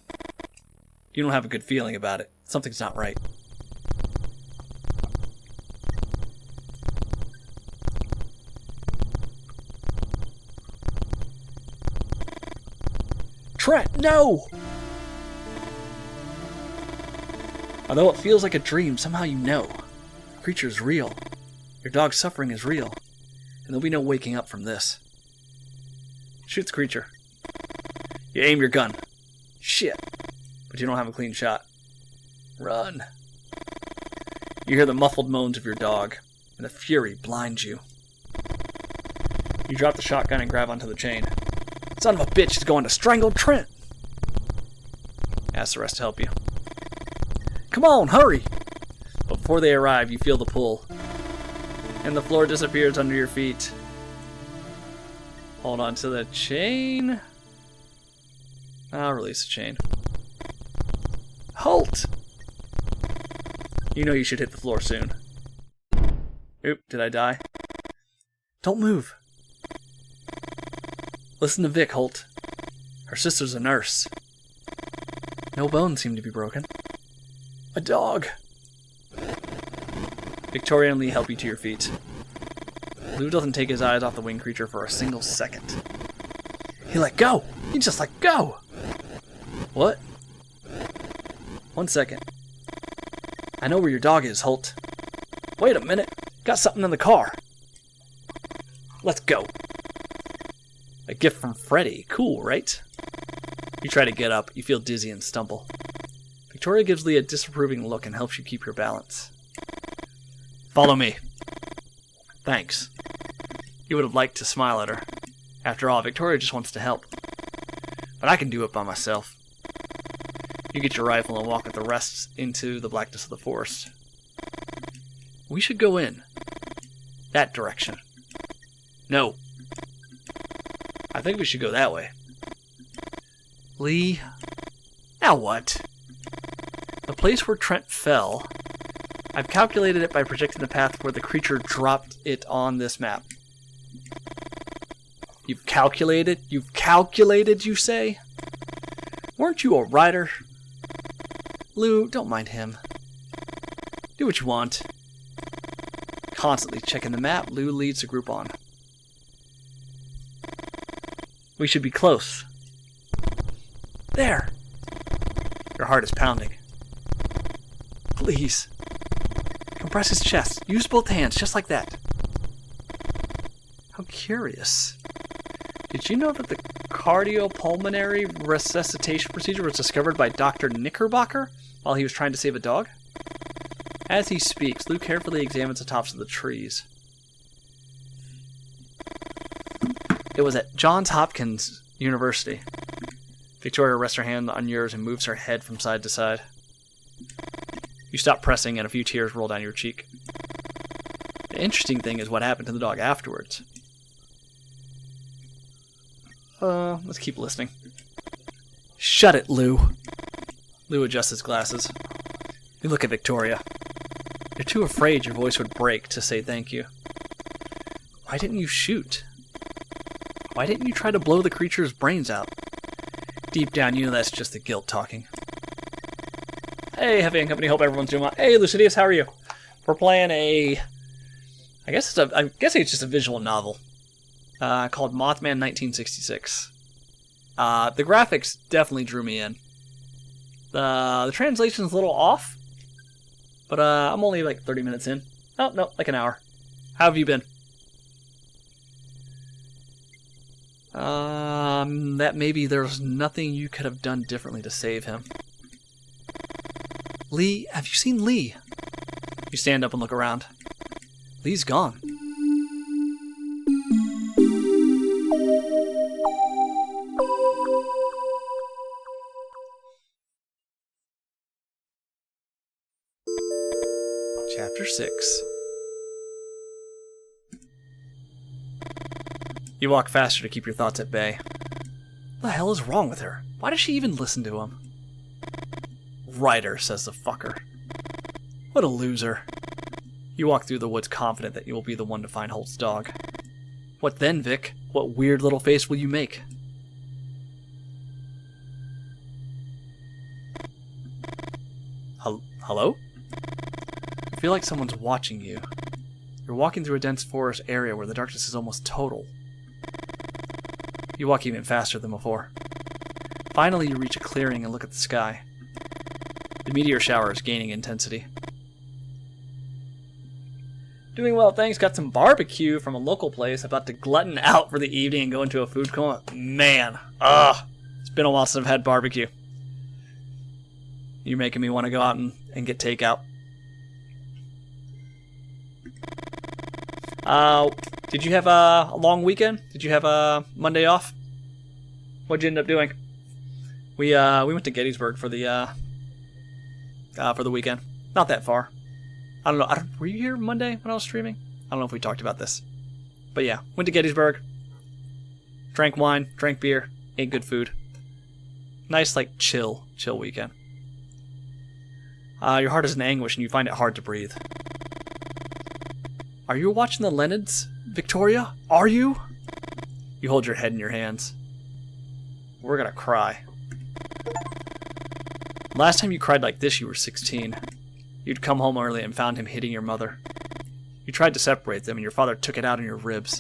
You don't have a good feeling about it. Something's not right. Trent, no! Although it feels like a dream, somehow you know. The creature is real. Your dog's suffering is real. And there'll be no waking up from this. Shoot the creature. You aim your gun. Shit. But you don't have a clean shot. Run. You hear the muffled moans of your dog, and the fury blinds you. You drop the shotgun and grab onto the chain. Son of a bitch is going to strangle Trent! Ask the rest to help you. Come on, hurry! But before they arrive, you feel the pull. And the floor disappears under your feet. Hold on to the chain. I'll release the chain. Halt! You know you should hit the floor soon. Oop, did I die? Don't move. Listen to Vic, Holt. Her sister's a nurse. No bones seem to be broken. A dog! Victoria and Lee help you to your feet. Lou doesn't take his eyes off the winged creature for a single second. He let go! He just let go! What? 1 second. I know where your dog is, Holt. Wait a minute. Got something in the car. Let's go. A gift from Freddy. Cool, right? You try to get up. You feel dizzy and stumble. Victoria gives Lee a disapproving look and helps you keep your balance. Follow me. Thanks. You would have liked to smile at her. After all, Victoria just wants to help. But I can do it by myself. You get your rifle and walk with the rest into the blackness of the forest. We should go in. That direction. No. I think we should go that way. Lee. Now what? The place where Trent fell. I've calculated it by projecting the path where the creature dropped it on this map. You've calculated? You've calculated, you say? Weren't you a rider? Lou, don't mind him. Do what you want. Constantly checking the map, Lou leads the group on. We should be close. There! Your heart is pounding. Please. Compress his chest. Use both hands, just like that. How curious. Did you know that the cardiopulmonary resuscitation procedure was discovered by Dr. Knickerbocker while he was trying to save a dog? As he speaks, Lou carefully examines the tops of the trees. It was at Johns Hopkins University. Victoria rests her hand on yours and moves her head from side to side. You stop pressing and a few tears roll down your cheek. The interesting thing is what happened to the dog afterwards. Let's keep listening. Shut it, Lou. Lou adjusts his glasses. You look at Victoria. You're too afraid your voice would break to say thank you. Why didn't you shoot? Why didn't you try to blow the creature's brains out? Deep down, you know that's just the guilt talking. Hey, Heavy and Company, hope everyone's doing well. Hey, Lucidius, how are you? We're playing I'm guessing it's just a visual novel. Called Mothmen 1966. The graphics definitely drew me in. The translation's a little off, but I'm only like 30 minutes in. Oh, no, like an hour. How have you been? That maybe there's nothing you could have done differently to save him. Lee, have you seen Lee? You stand up and look around. Lee's gone. Chapter 6. You walk faster to keep your thoughts at bay. What the hell is wrong with her? Why does she even listen to him? Ryder, says the fucker. What a loser. You walk through the woods confident that you will be the one to find Holt's dog. What then, Vic? What weird little face will you make? Hello? You feel like someone's watching you. You're walking through a dense forest area where the darkness is almost total. You walk even faster than before. Finally, you reach a clearing and look at the sky. The meteor shower is gaining intensity. Doing well, thanks. Got some barbecue from a local place. About to glutton out for the evening and go into a food coma. Man, it's been a while since I've had barbecue. You're making me want to go out and get takeout. Did you have a long weekend? Did you have a Monday off? What'd you end up doing? We went to Gettysburg for the weekend. Not that far. I don't know. Were you here Monday when I was streaming? I don't know if we talked about this. But yeah, went to Gettysburg. Drank wine, drank beer, ate good food. Nice, like, chill weekend. Your heart is in anguish and you find it hard to breathe. Are you watching the Leonids, Victoria? Are you? You hold your head in your hands. We're gonna cry. Last time you cried like this, you were 16. You'd come home early and found him hitting your mother. You tried to separate them, and your father took it out on your ribs.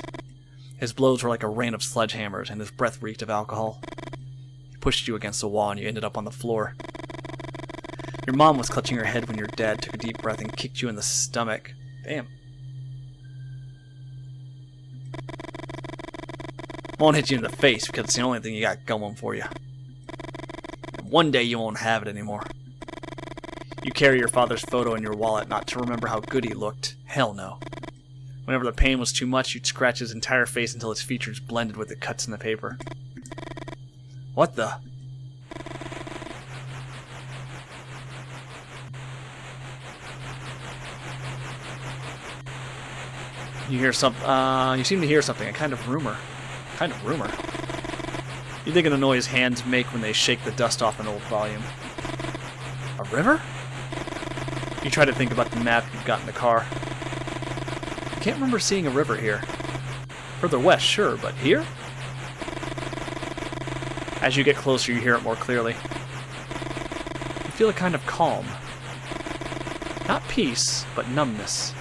His blows were like a rain of sledgehammers, and his breath reeked of alcohol. He pushed you against the wall, and you ended up on the floor. Your mom was clutching her head when your dad took a deep breath and kicked you in the stomach. Damn. Won't hit you in the face because it's the only thing you got going for you. One day you won't have it anymore. You carry your father's photo in your wallet not to remember how good he looked. Hell no. Whenever the pain was too much, you'd scratch his entire face until his features blended with the cuts in the paper. What the? You hear you seem to hear something, a kind of rumor. You think of the noise hands make when they shake the dust off an old volume. A river? You try to think about the map you've got in the car. I can't remember seeing a river here. Further west, sure, but here? As you get closer, you hear it more clearly. You feel a kind of calm. Not peace, but numbness.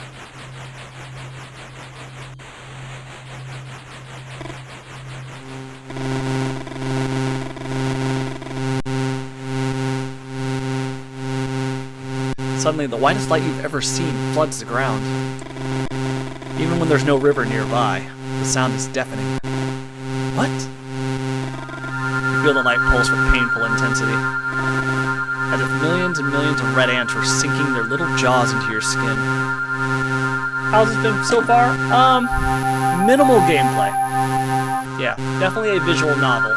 Suddenly, the whitest light you've ever seen floods the ground. Even when there's no river nearby, the sound is deafening. What? You feel the light pulse with painful intensity, as if millions and millions of red ants were sinking their little jaws into your skin. How's this been so far? Minimal gameplay. Yeah, definitely a visual novel.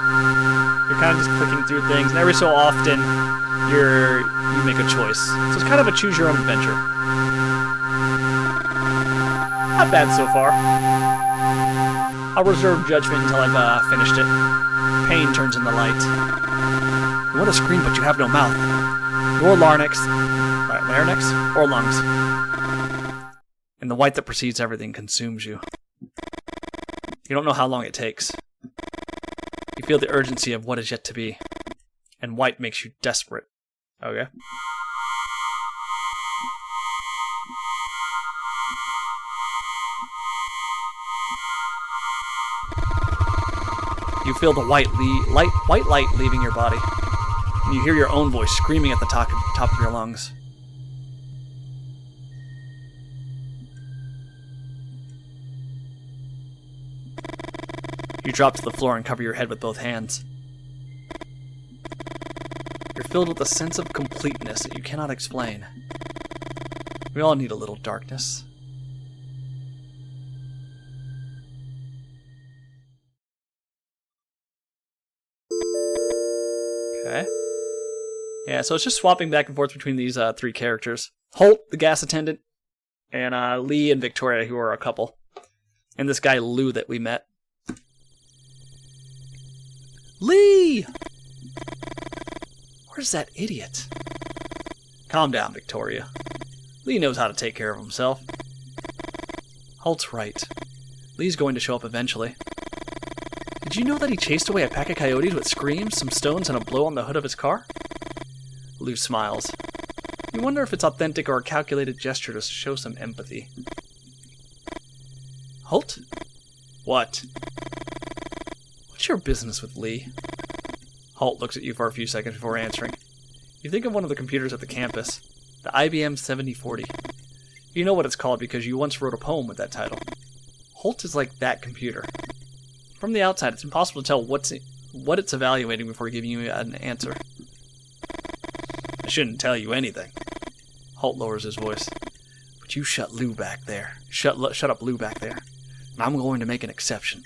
You're kind of just clicking through things, and every so often, you make a choice. So it's kind of a choose-your-own-adventure. Not bad so far. I'll reserve judgment until I've finished it. Pain turns into light. You want to scream, but you have no mouth. Nor larynx, or lungs. And the white that precedes everything consumes you. You don't know how long it takes. You feel the urgency of what is yet to be. And white makes you desperate. Okay. You feel the white light leaving your body, and you hear your own voice screaming at the top of your lungs. You drop to the floor and cover your head with both hands. You're filled with a sense of completeness that you cannot explain. We all need a little darkness. Okay. Yeah, so it's just swapping back and forth between these three characters. Holt, the gas attendant, and Lee and Victoria, who are a couple. And this guy, Lou, that we met. Lee! Where's that idiot? Calm down, Victoria. Lee knows how to take care of himself. Holt's right. Lee's going to show up eventually. Did you know that he chased away a pack of coyotes with screams, some stones, and a blow on the hood of his car? Lou smiles. You wonder if it's authentic or a calculated gesture to show some empathy. Holt? What? What's your business with Lee? Holt looks at you for a few seconds before answering. You think of one of the computers at the campus, the IBM 7040. You know what it's called because you once wrote a poem with that title. Holt is like that computer. From the outside, it's impossible to tell what it's evaluating before giving you an answer. I shouldn't tell you anything. Holt lowers his voice. But you shut Lou back there. Shut up Lou back there. And I'm going to make an exception.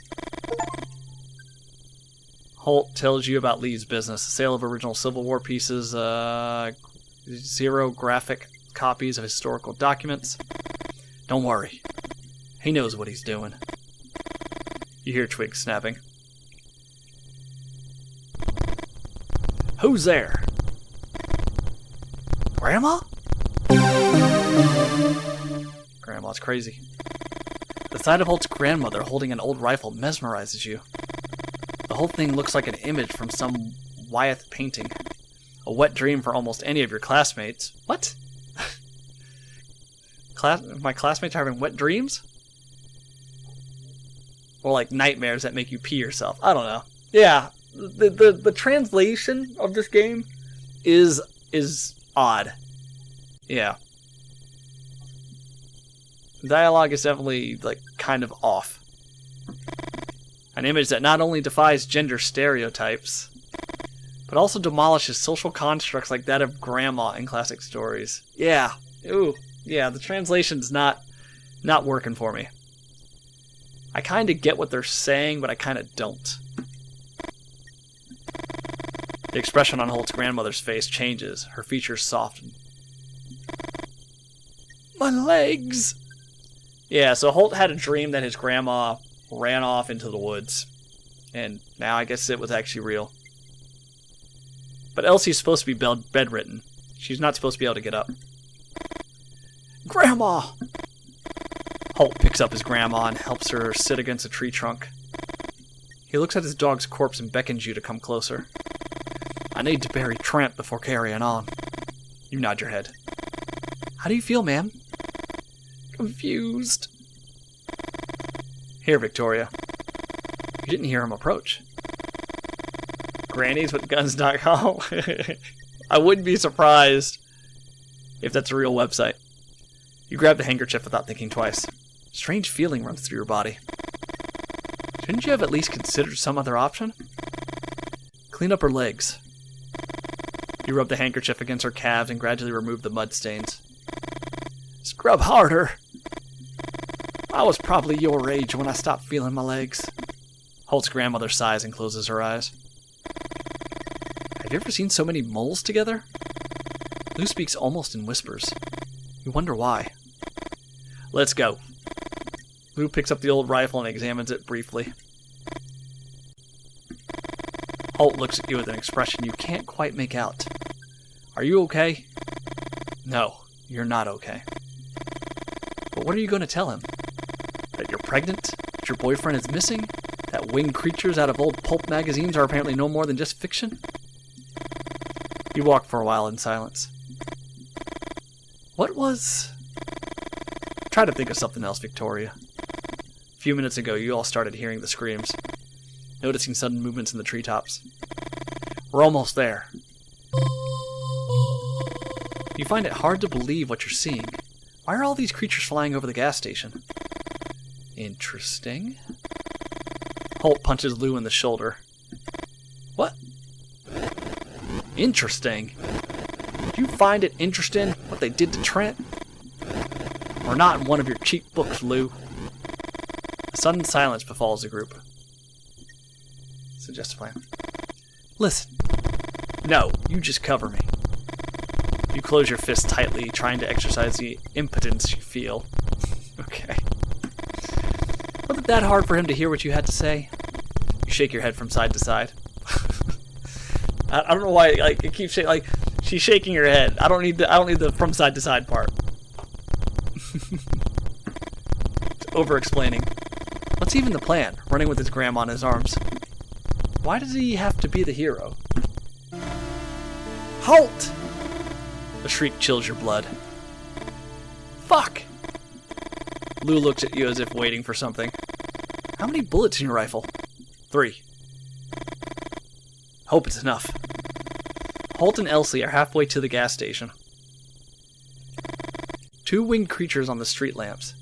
Holt tells you about Lee's business, the sale of original Civil War pieces, 0 graphic copies of historical documents. Don't worry. He knows what he's doing. You hear twigs snapping. Who's there? Grandma? Grandma's crazy. The sight of Holt's grandmother holding an old rifle mesmerizes you. The whole thing looks like an image from some Wyeth painting. A wet dream for almost any of your classmates. What? My classmates are having wet dreams? Or like nightmares that make you pee yourself. I don't know. Yeah, the translation of this game is odd. Yeah. Dialogue is definitely like kind of off. An image that not only defies gender stereotypes, but also demolishes social constructs like that of grandma in classic stories. Yeah. Ooh. Yeah, the translation's not working for me. I kind of get what they're saying, but I kind of don't. The expression on Holt's grandmother's face changes. Her features soften. My legs! Yeah, so Holt had a dream that his grandma ran off into the woods. And now I guess it was actually real. But Elsie's supposed to be bedridden. She's not supposed to be able to get up. Grandma! Holt picks up his grandma and helps her sit against a tree trunk. He looks at his dog's corpse and beckons you to come closer. I need to bury Trent before carrying on. You nod your head. How do you feel, ma'am? Confused. Here, Victoria. You didn't hear him approach. Grannieswithguns.com. I wouldn't be surprised if that's a real website. You grab the handkerchief without thinking twice. Strange feeling runs through your body. Shouldn't you have at least considered some other option? Clean up her legs. You rub the handkerchief against her calves and gradually remove the mud stains. Scrub harder. I was probably your age when I stopped feeling my legs. Holt's grandmother sighs and closes her eyes. Have you ever seen so many moles together? Lou speaks almost in whispers. You wonder why. Let's go. Lou picks up the old rifle and examines it briefly. Holt looks at you with an expression you can't quite make out. Are you okay? No, you're not okay. But what are you going to tell him? That you're pregnant? That your boyfriend is missing? That winged creatures out of old pulp magazines are apparently no more than just fiction? You walk for a while in silence. What was... Try to think of something else, Victoria. A few minutes ago, you all started hearing the screams, noticing sudden movements in the treetops. We're almost there. You find it hard to believe what you're seeing. Why are all these creatures flying over the gas station? Interesting. Holt punches Lou in the shoulder. What? Interesting? Do you find it interesting what they did to Trent? Or not in one of your cheap books, Lou? A sudden silence befalls the group. Suggest a plan. Listen. No, you just cover me. You close your fists tightly, trying to exercise the impotence you feel. Okay. Was it that hard for him to hear what you had to say? You shake your head from side to side. I don't know why. Like it keeps shaking. Like she's shaking her head. I don't need the from side to side part. Over explaining. What's even the plan? Running with his grandma in his arms. Why does he have to be the hero? Halt! A shriek chills your blood. Fuck! Lou looks at you as if waiting for something. How many bullets in your rifle? 3. Hope it's enough. Holt and Elsie are halfway to the gas station. 2 winged creatures on the street lamps.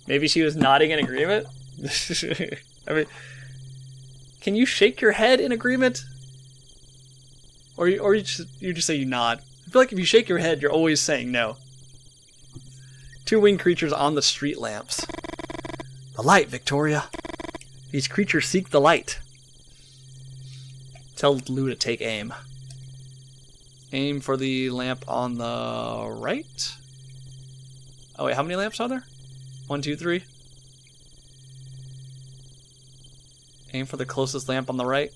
Maybe she was nodding in agreement? I mean, can you shake your head in agreement? Or you just say you nod. I feel like if you shake your head, you're always saying no. 2 winged creatures on the street lamps. The light, Victoria. These creatures seek the light. Tell Lou to take aim. Aim for the lamp on the right? Oh wait, how many lamps are there? 1, 2, 3. Aim for the closest lamp on the right.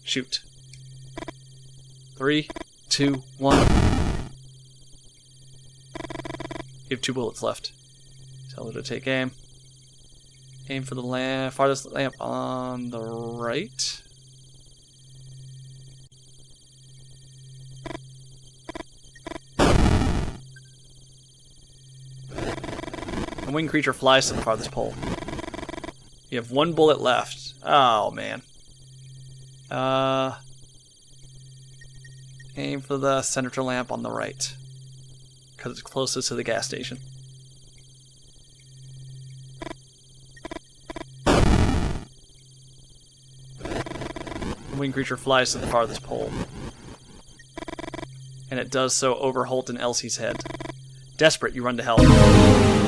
Shoot. 3, 2, 1. You have 2 bullets left. Tell her to take aim. Aim for the farthest lamp on the right. The winged creature flies to the farthest pole. You have 1 bullet left. Oh, man. Aim for the center lamp on the right. Because it's closest to the gas station. The winged creature flies to the farthest pole. And it does so over Holt and Elsie's head. Desperate, you run to help.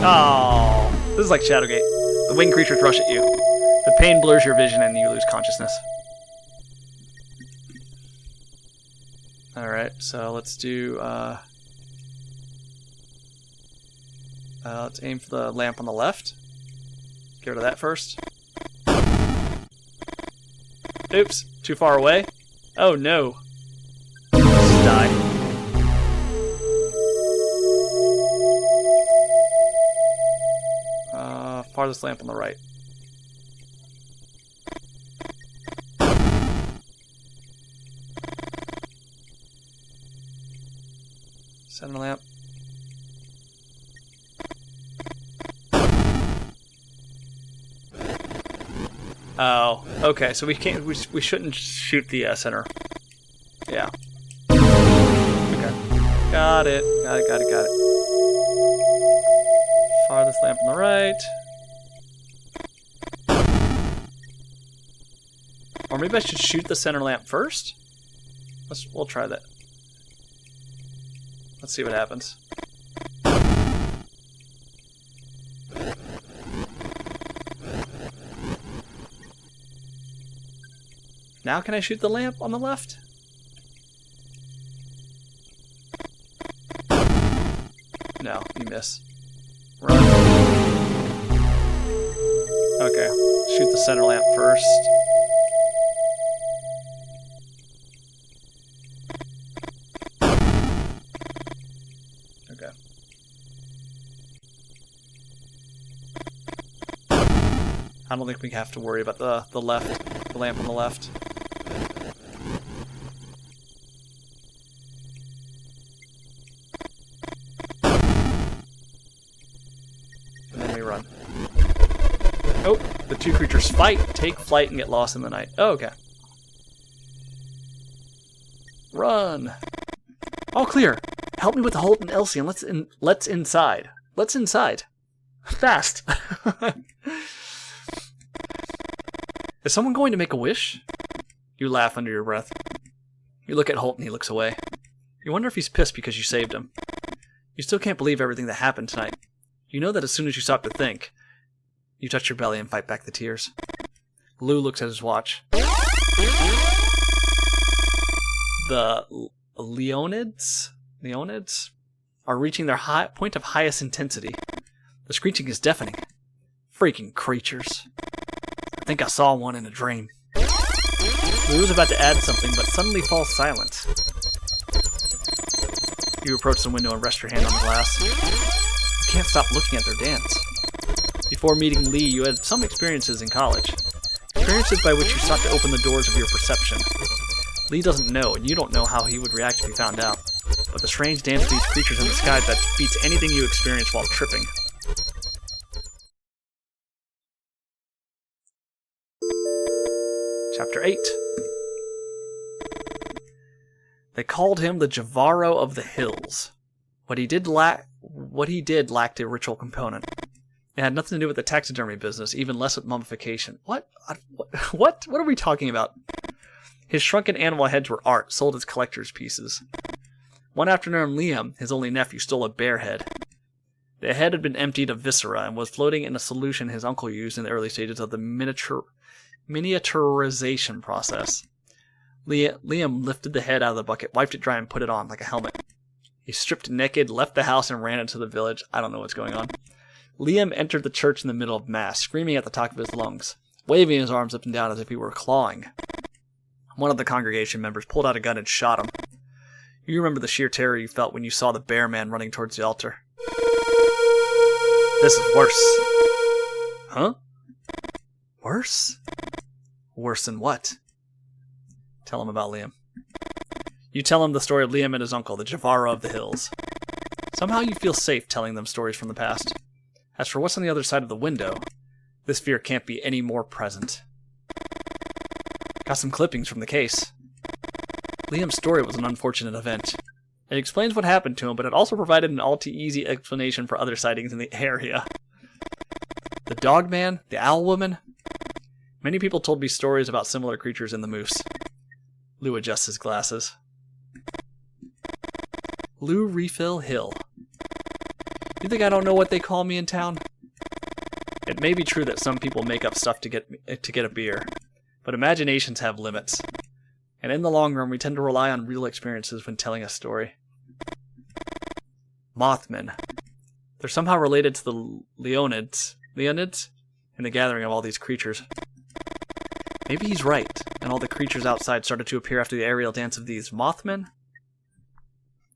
Oh, this is like Shadowgate. The winged creatures rush at you. The pain blurs your vision and you lose consciousness. Alright, so let's do, let's aim for the lamp on the left. Get rid of that first. Oops, too far away. Oh no. Let's die. Farthest lamp on the right. Center lamp. Oh, okay. So we can't. We shouldn't shoot the center. Yeah. Okay. Got it. Got it. Farthest lamp on the right. Or maybe I should shoot the center lamp first? We'll try that. Let's see what happens. Now can I shoot the lamp on the left? No, you miss. Run. Okay, shoot the center lamp first. Okay. I don't think we have to worry about the lamp on the left. And then we run. Oh, the two creatures fight, take flight, and get lost in the night. Oh, okay. Run. All clear. Help me with Holt and Elsie, and let's inside. Let's inside. Fast. Is someone going to make a wish? You laugh under your breath. You look at Holt and he looks away. You wonder if he's pissed because you saved him. You still can't believe everything that happened tonight. You know that as soon as you stop to think, you touch your belly and fight back the tears. Lou looks at his watch. The Leonids are reaching their point of highest intensity. The screeching is deafening. Freaking creatures. I think I saw one in a dream. Lou is about to add something, but suddenly falls silent. You approach the window and rest your hand on the glass. You can't stop looking at their dance. Before meeting Lee, you had some experiences in college. Experiences by which you sought to open the doors of your perception. Lee doesn't know, and you don't know how he would react if he found out. But the strange dance of these creatures in the sky that beats anything you experience while tripping. Chapter 8. They called him the Javaro of the Hills. What he did lacked a ritual component. It had nothing to do with the taxidermy business, even less with mummification. What are we talking about? His shrunken animal heads were art, sold as collector's pieces. One afternoon, Liam, his only nephew, stole a bear head. The head had been emptied of viscera and was floating in a solution his uncle used in the early stages of the miniaturization process. Liam lifted the head out of the bucket, wiped it dry, and put it on like a helmet. He stripped naked, left the house, and ran into the village. I don't know what's going on. Liam entered the church in the middle of Mass, screaming at the top of his lungs, waving his arms up and down as if he were clawing. One of the congregation members pulled out a gun and shot him. You remember the sheer terror you felt when you saw the bear man running towards the altar. This is worse. Huh? Worse? Worse than what? Tell him about Liam. You tell him the story of Liam and his uncle, the Javaro of the Hills. Somehow you feel safe telling them stories from the past. As for what's on the other side of the window, this fear can't be any more present. Got some clippings from the case. Liam's story was an unfortunate event. It explains what happened to him, but it also provided an all-too-easy explanation for other sightings in the area. The dog man, the owl woman. Many people told me stories about similar creatures in the moose. Lou adjusts his glasses. Lou Refill Hill. You think I don't know what they call me in town? It may be true that some people make up stuff to get a beer, but imaginations have limits. And in the long run, we tend to rely on real experiences when telling a story. Mothmen. They're somehow related to the Leonids in the gathering of all these creatures. Maybe he's right, and all the creatures outside started to appear after the aerial dance of these Mothmen?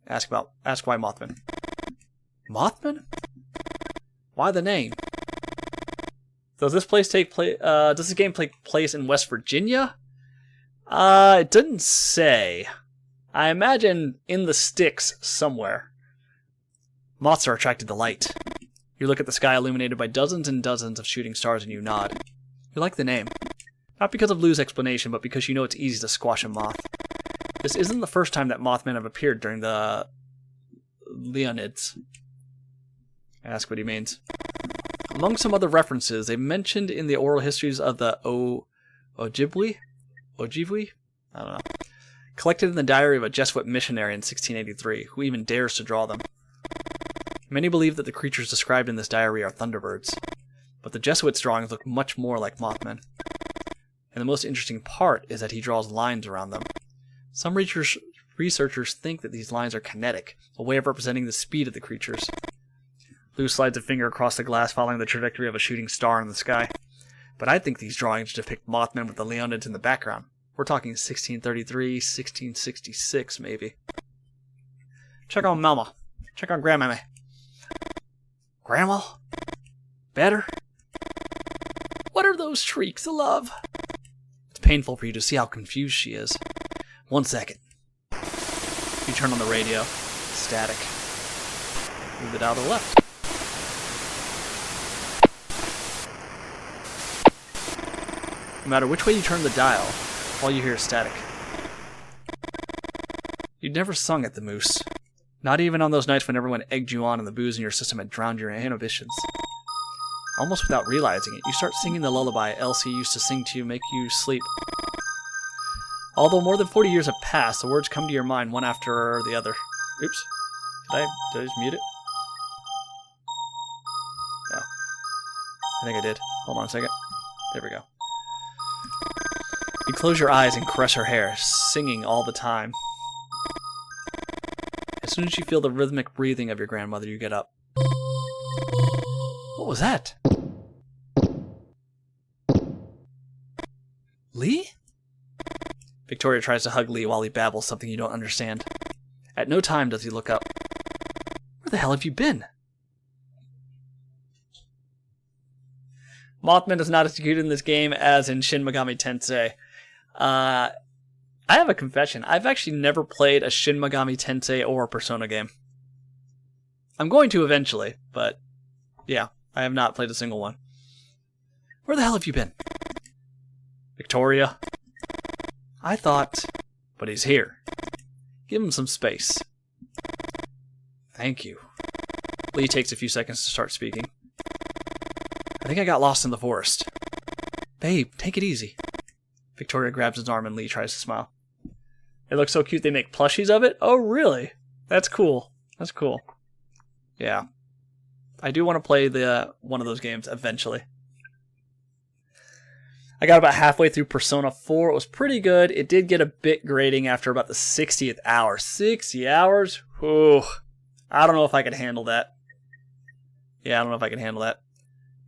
Ask why Mothmen. Mothmen? Why the name? Does this game take place in West Virginia? It didn't say. I imagine in the sticks somewhere. Moths are attracted to light. You look at the sky illuminated by dozens and dozens of shooting stars and you nod. You like the name. Not because of Lou's explanation, but because you know it's easy to squash a moth. This isn't the first time that Mothmen have appeared during the Leonids. Ask what he means. Among some other references, they mentioned in the oral histories of the Ojibwe? I don't know. Collected in the diary of a Jesuit missionary in 1683, who even dares to draw them. Many believe that the creatures described in this diary are thunderbirds, but the Jesuit's drawings look much more like Mothmen. And the most interesting part is that he draws lines around them. Some researchers think that these lines are kinetic, a way of representing the speed of the creatures. Lou slides a finger across the glass following the trajectory of a shooting star in the sky. But I think these drawings depict Mothmen with the Leonids in the background. We're talking 1633, 1666 maybe. Check on Mama. Check on Grandmammy. Grandma? Better? What are those shrieks of love? It's painful for you to see how confused she is. 1 second. You turn on the radio. Static. Move it out to the left. No matter which way you turn the dial, all you hear is static. You'd never sung at the Moose. Not even on those nights when everyone egged you on and the booze in your system had drowned your inhibitions. Almost without realizing it, you start singing the lullaby Elsie used to sing to you, make you sleep. Although more than 40 years have passed, the words come to your mind one after the other. Oops. Did I just mute it? No. I think I did. Hold on a second. There we go. You close your eyes and caress her hair, singing all the time. As soon as you feel the rhythmic breathing of your grandmother, you get up. What was that? Lee? Victoria tries to hug Lee while he babbles something you don't understand. At no time does he look up. Where the hell have you been? Mothman is not executed in this game as in Shin Megami Tensei. I have a confession. I've actually never played a Shin Megami Tensei or a Persona game. I'm going to eventually, but yeah, I have not played a single one. Where the hell have you been? Victoria? I thought, but he's here. Give him some space. Thank you. Lee takes a few seconds to start speaking. I think I got lost in the forest. Babe, take it easy. Victoria grabs his arm and Lee tries to smile. It looks so cute they make plushies of it? Oh, really? That's cool. That's cool. Yeah. I do want to play one of those games eventually. I got about halfway through Persona 4. It was pretty good. It did get a bit grating after about the 60th hour. 60 hours? Ooh. I don't know if I could handle that. Yeah, I don't know if I can handle that.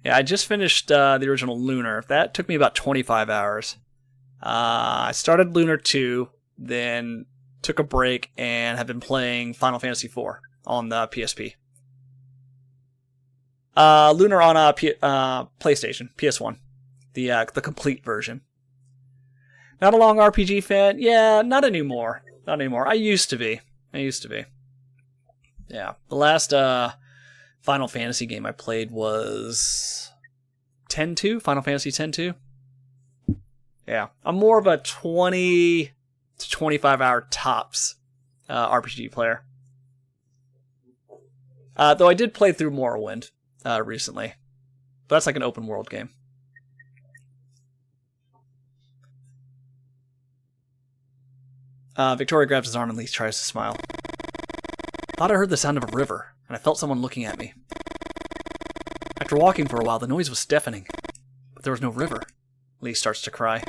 Yeah, I just finished the original Lunar. That took me about 25 hours. I started Lunar 2, then took a break, and have been playing Final Fantasy 4 on the PSP. Lunar on PlayStation, PS1. The complete version. Not a long RPG fan? Yeah, not anymore. Not anymore. I used to be. Yeah. The last Final Fantasy game I played was 10-2, Final Fantasy 10-2. Yeah, I'm more of a 20 to 25 hour tops RPG player. Though I did play through Morrowind recently. But that's like an open world game. Victoria grabs his arm and Lee tries to smile. Thought I heard the sound of a river, and I felt someone looking at me. After walking for a while, the noise was deafening. But there was no river. Lee starts to cry.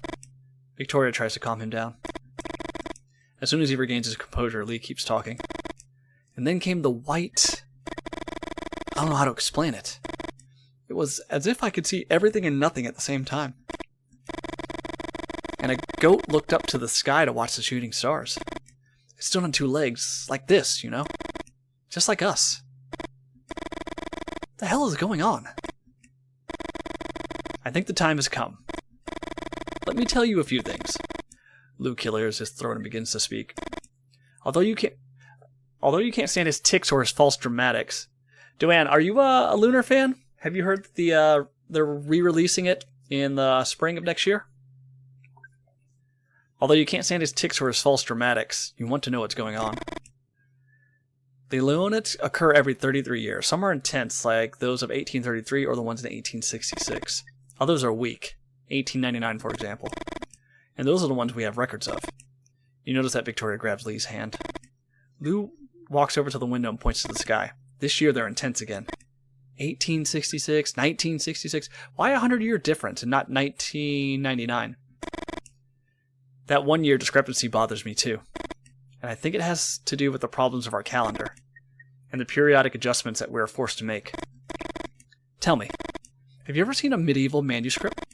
Victoria tries to calm him down. As soon as he regains his composure, Lee keeps talking. And then came the white... I don't know how to explain it. It was as if I could see everything and nothing at the same time. And a goat looked up to the sky to watch the shooting stars. It stood on two legs, like this, you know? Just like us. What the hell is going on? I think the time has come. Let me tell you a few things. Lou clears his throat and begins to speak. Although you can't stand his tics or his false dramatics, Joanne, are you a Lunar fan? Have you heard that they're re-releasing it in the spring of next year? Although you can't stand his tics or his false dramatics, you want to know what's going on. The Leonids occur every 33 years. Some are intense, like those of 1833 or the ones in 1866. Others are weak, 1899 for example. And those are the ones we have records of. You notice that Victoria grabs Lee's hand. Lou walks over to the window and points to the sky. This year they're intense again. 1866, 1966. Why a 100-year difference and not 1999? That 1 year discrepancy bothers me too. And I think it has to do with the problems of our calendar and the periodic adjustments that we're forced to make. Tell me, have you ever seen a medieval manuscript?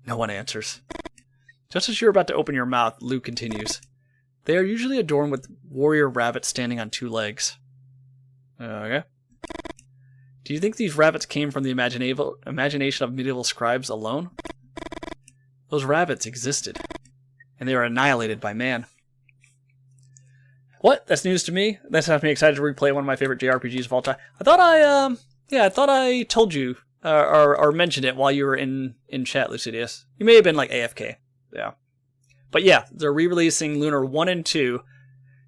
No one answers. Just as you're about to open your mouth, Lou continues. They are usually adorned with warrior rabbits standing on 2 legs. Okay. Do you think these rabbits came from the imagination of medieval scribes alone? Those rabbits existed, and they were annihilated by man. What? That's news to me? That has me excited to replay one of my favorite JRPGs of all time. I thought I told you, or mentioned it while you were in chat, Lucidius. You may have been like AFK. Yeah. But yeah, they're re-releasing Lunar 1 and 2,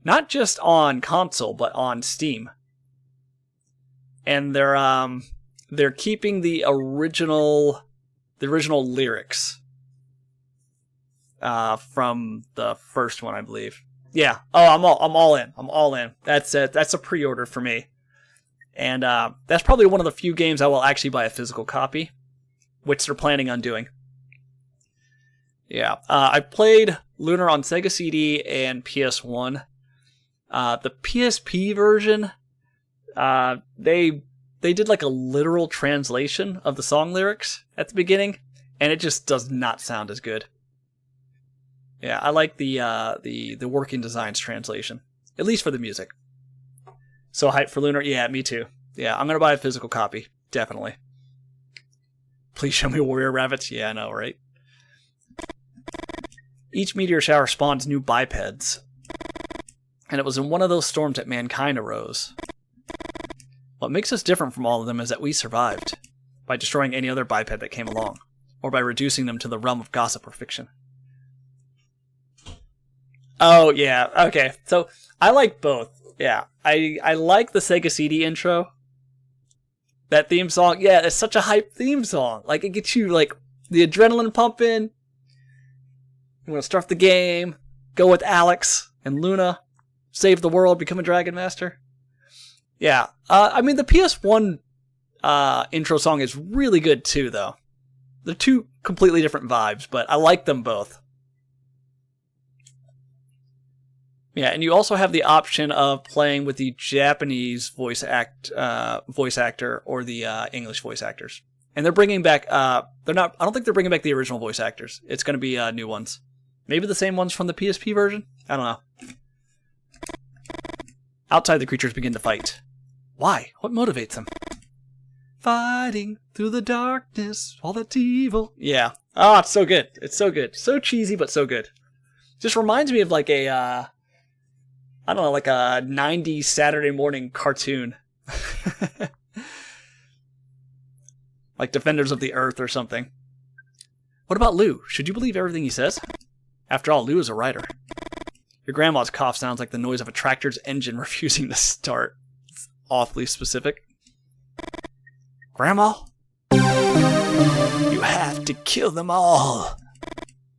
not just on console, but on Steam. And they're keeping the original lyrics from the first one, I believe. Yeah. Oh, I'm all in. I'm all in. That's it. That's a pre-order for me. And that's probably one of the few games I will actually buy a physical copy, which they're planning on doing. Yeah. I played Lunar on Sega CD and PS1. The PSP version, they did like a literal translation of the song lyrics at the beginning, and it just does not sound as good. Yeah, I like the working designs translation, at least for the music. So hyped for Lunar? Yeah, me too. Yeah, I'm gonna buy a physical copy, definitely. Please show me warrior rabbits. Yeah, I know, right? Each meteor shower spawns new bipeds, and it was in one of those storms that mankind arose. What makes us different from all of them is that we survived, by destroying any other biped that came along, or by reducing them to the realm of gossip or fiction. Oh, yeah, okay. So, I like both. Yeah, I like the Sega CD intro. That theme song, yeah, it's such a hype theme song. Like, it gets you, like, the adrenaline pumping. You want to start the game, go with Alex and Luna, save the world, become a Dragon Master. Yeah, I mean, the PS1 intro song is really good too, though. They're two completely different vibes, but I like them both. Yeah, and you also have the option of playing with the Japanese voice actor or the English voice actors. And they're bringing back, I don't think they're bringing back the original voice actors. It's going to be new ones. Maybe the same ones from the PSP version? I don't know. Outside, the creatures begin to fight. Why? What motivates them? Fighting through the darkness, all that's evil. Yeah. Oh, it's so good. It's so good. So cheesy, but so good. Just reminds me of like a, I don't know, like a 90s Saturday morning cartoon. Like Defenders of the Earth or something. What about Lou? Should you believe everything he says? After all, Lou is a writer. Your grandma's cough sounds like the noise of a tractor's engine refusing to start. It's awfully specific. Grandma? You have to kill them all.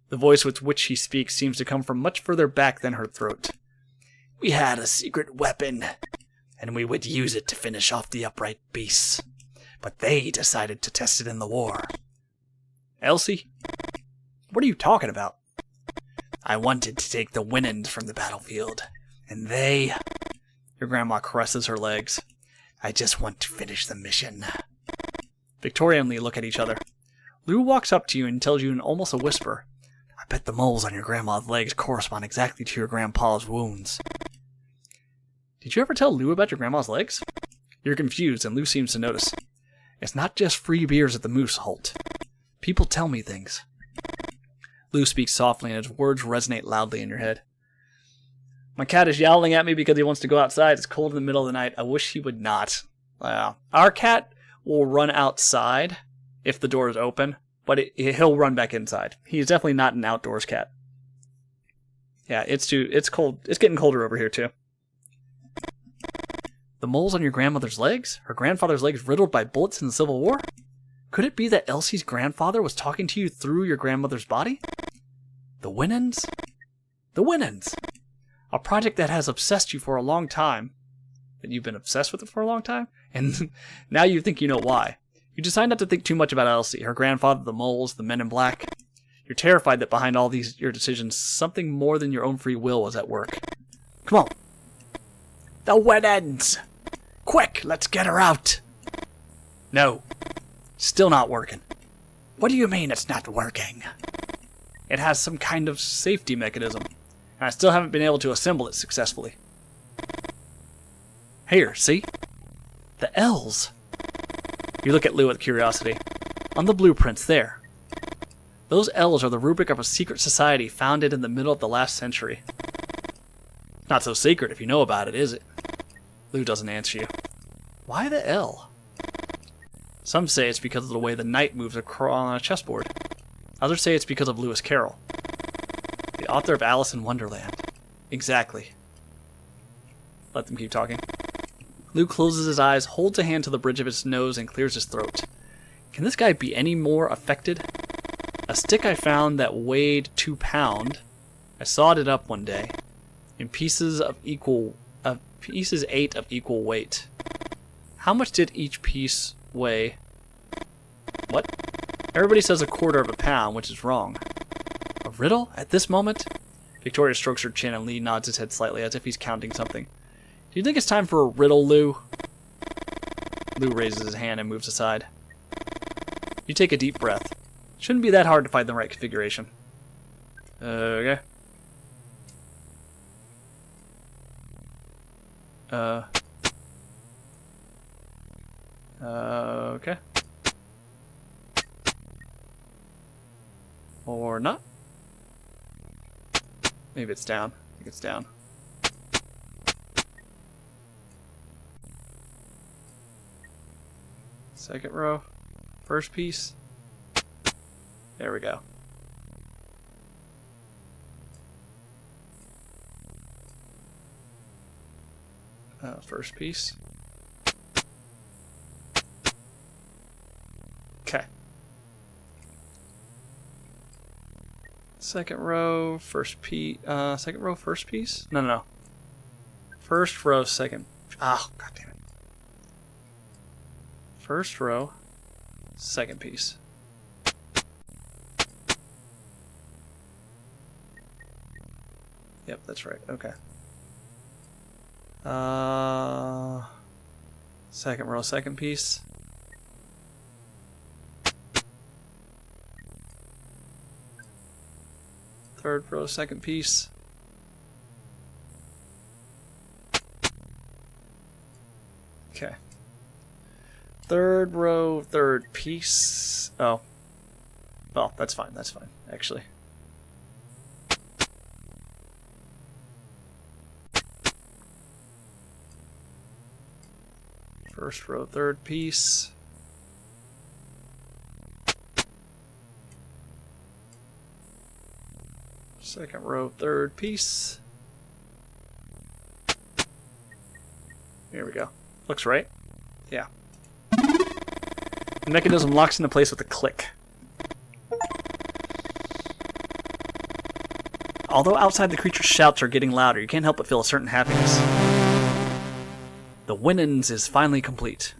The voice with which he speaks seems to come from much further back than her throat. We had a secret weapon, and we would use it to finish off the upright beasts. But they decided to test it in the war. Elsie? What are you talking about? I wanted to take the Winans from the battlefield, and they... Your grandma caresses her legs. I just want to finish the mission. Victoria and Lee look at each other. Lou walks up to you and tells you in almost a whisper, I bet the moles on your grandma's legs correspond exactly to your grandpa's wounds. Did you ever tell Lou about your grandma's legs? You're confused, and Lou seems to notice. It's not just free beers at the Moose Halt. People tell me things. Lou speaks softly, and his words resonate loudly in your head. My cat is yowling at me because he wants to go outside. It's cold in the middle of the night. I wish he would not. Our cat will run outside if the door is open, but he'll run back inside. He's definitely not an outdoors cat. Yeah, it's cold. It's getting colder over here too. The moles on your grandmother's legs? Her grandfather's legs riddled by bullets in the Civil War? Could it be that Elsie's grandfather was talking to you through your grandmother's body? The Winans? The Winans! A project that has obsessed you for a long time. That you've been obsessed with it for a long time? And now you think you know why. You decide not to think too much about Elsie, her grandfather, the moles, the men in black. You're terrified that behind all your decisions, something more than your own free will was at work. Come on. The Winans! Quick, let's get her out! No. Still not working. What do you mean it's not working? It has some kind of safety mechanism, and I still haven't been able to assemble it successfully. Here, see? The L's. You look at Lou with curiosity. On the blueprints there. Those L's are the rubric of a secret society founded in the middle of the last century. Not so secret if you know about it, is it? Lou doesn't answer you. Why the L? Some say it's because of the way the knight moves on a chessboard. Others say it's because of Lewis Carroll, the author of Alice in Wonderland. Exactly. Let them keep talking. Lou closes his eyes, holds a hand to the bridge of his nose, and clears his throat. Can this guy be any more affected? A stick I found that weighed 2 pounds. I sawed it up one day in pieces 8 of equal weight. How much did each piece weigh? What? Everybody says 1/4 pound, which is wrong. A riddle? At this moment? Victoria strokes her chin and Lee nods his head slightly as if he's counting something. Do you think it's time for a riddle, Lou? Lou raises his hand and moves aside. You take a deep breath. Shouldn't be that hard to find the right configuration. Okay. Okay. Or not. Maybe it's down. I think it's down. Second row. First piece. There we go. First piece. Okay. Second row, first piece. Second row, first piece? No. First row, second. Ah, god damn it. First row, second piece. Yep, that's right. Okay. Second row, second piece. Third row, second piece. Okay. Third row, third piece. Oh. Well, that's fine, actually. First row, third piece. Second row, third piece. Here we go. Looks right. Yeah. The mechanism locks into place with a click. Although outside the creature's shouts are getting louder, you can't help but feel a certain happiness. The Winans is finally complete.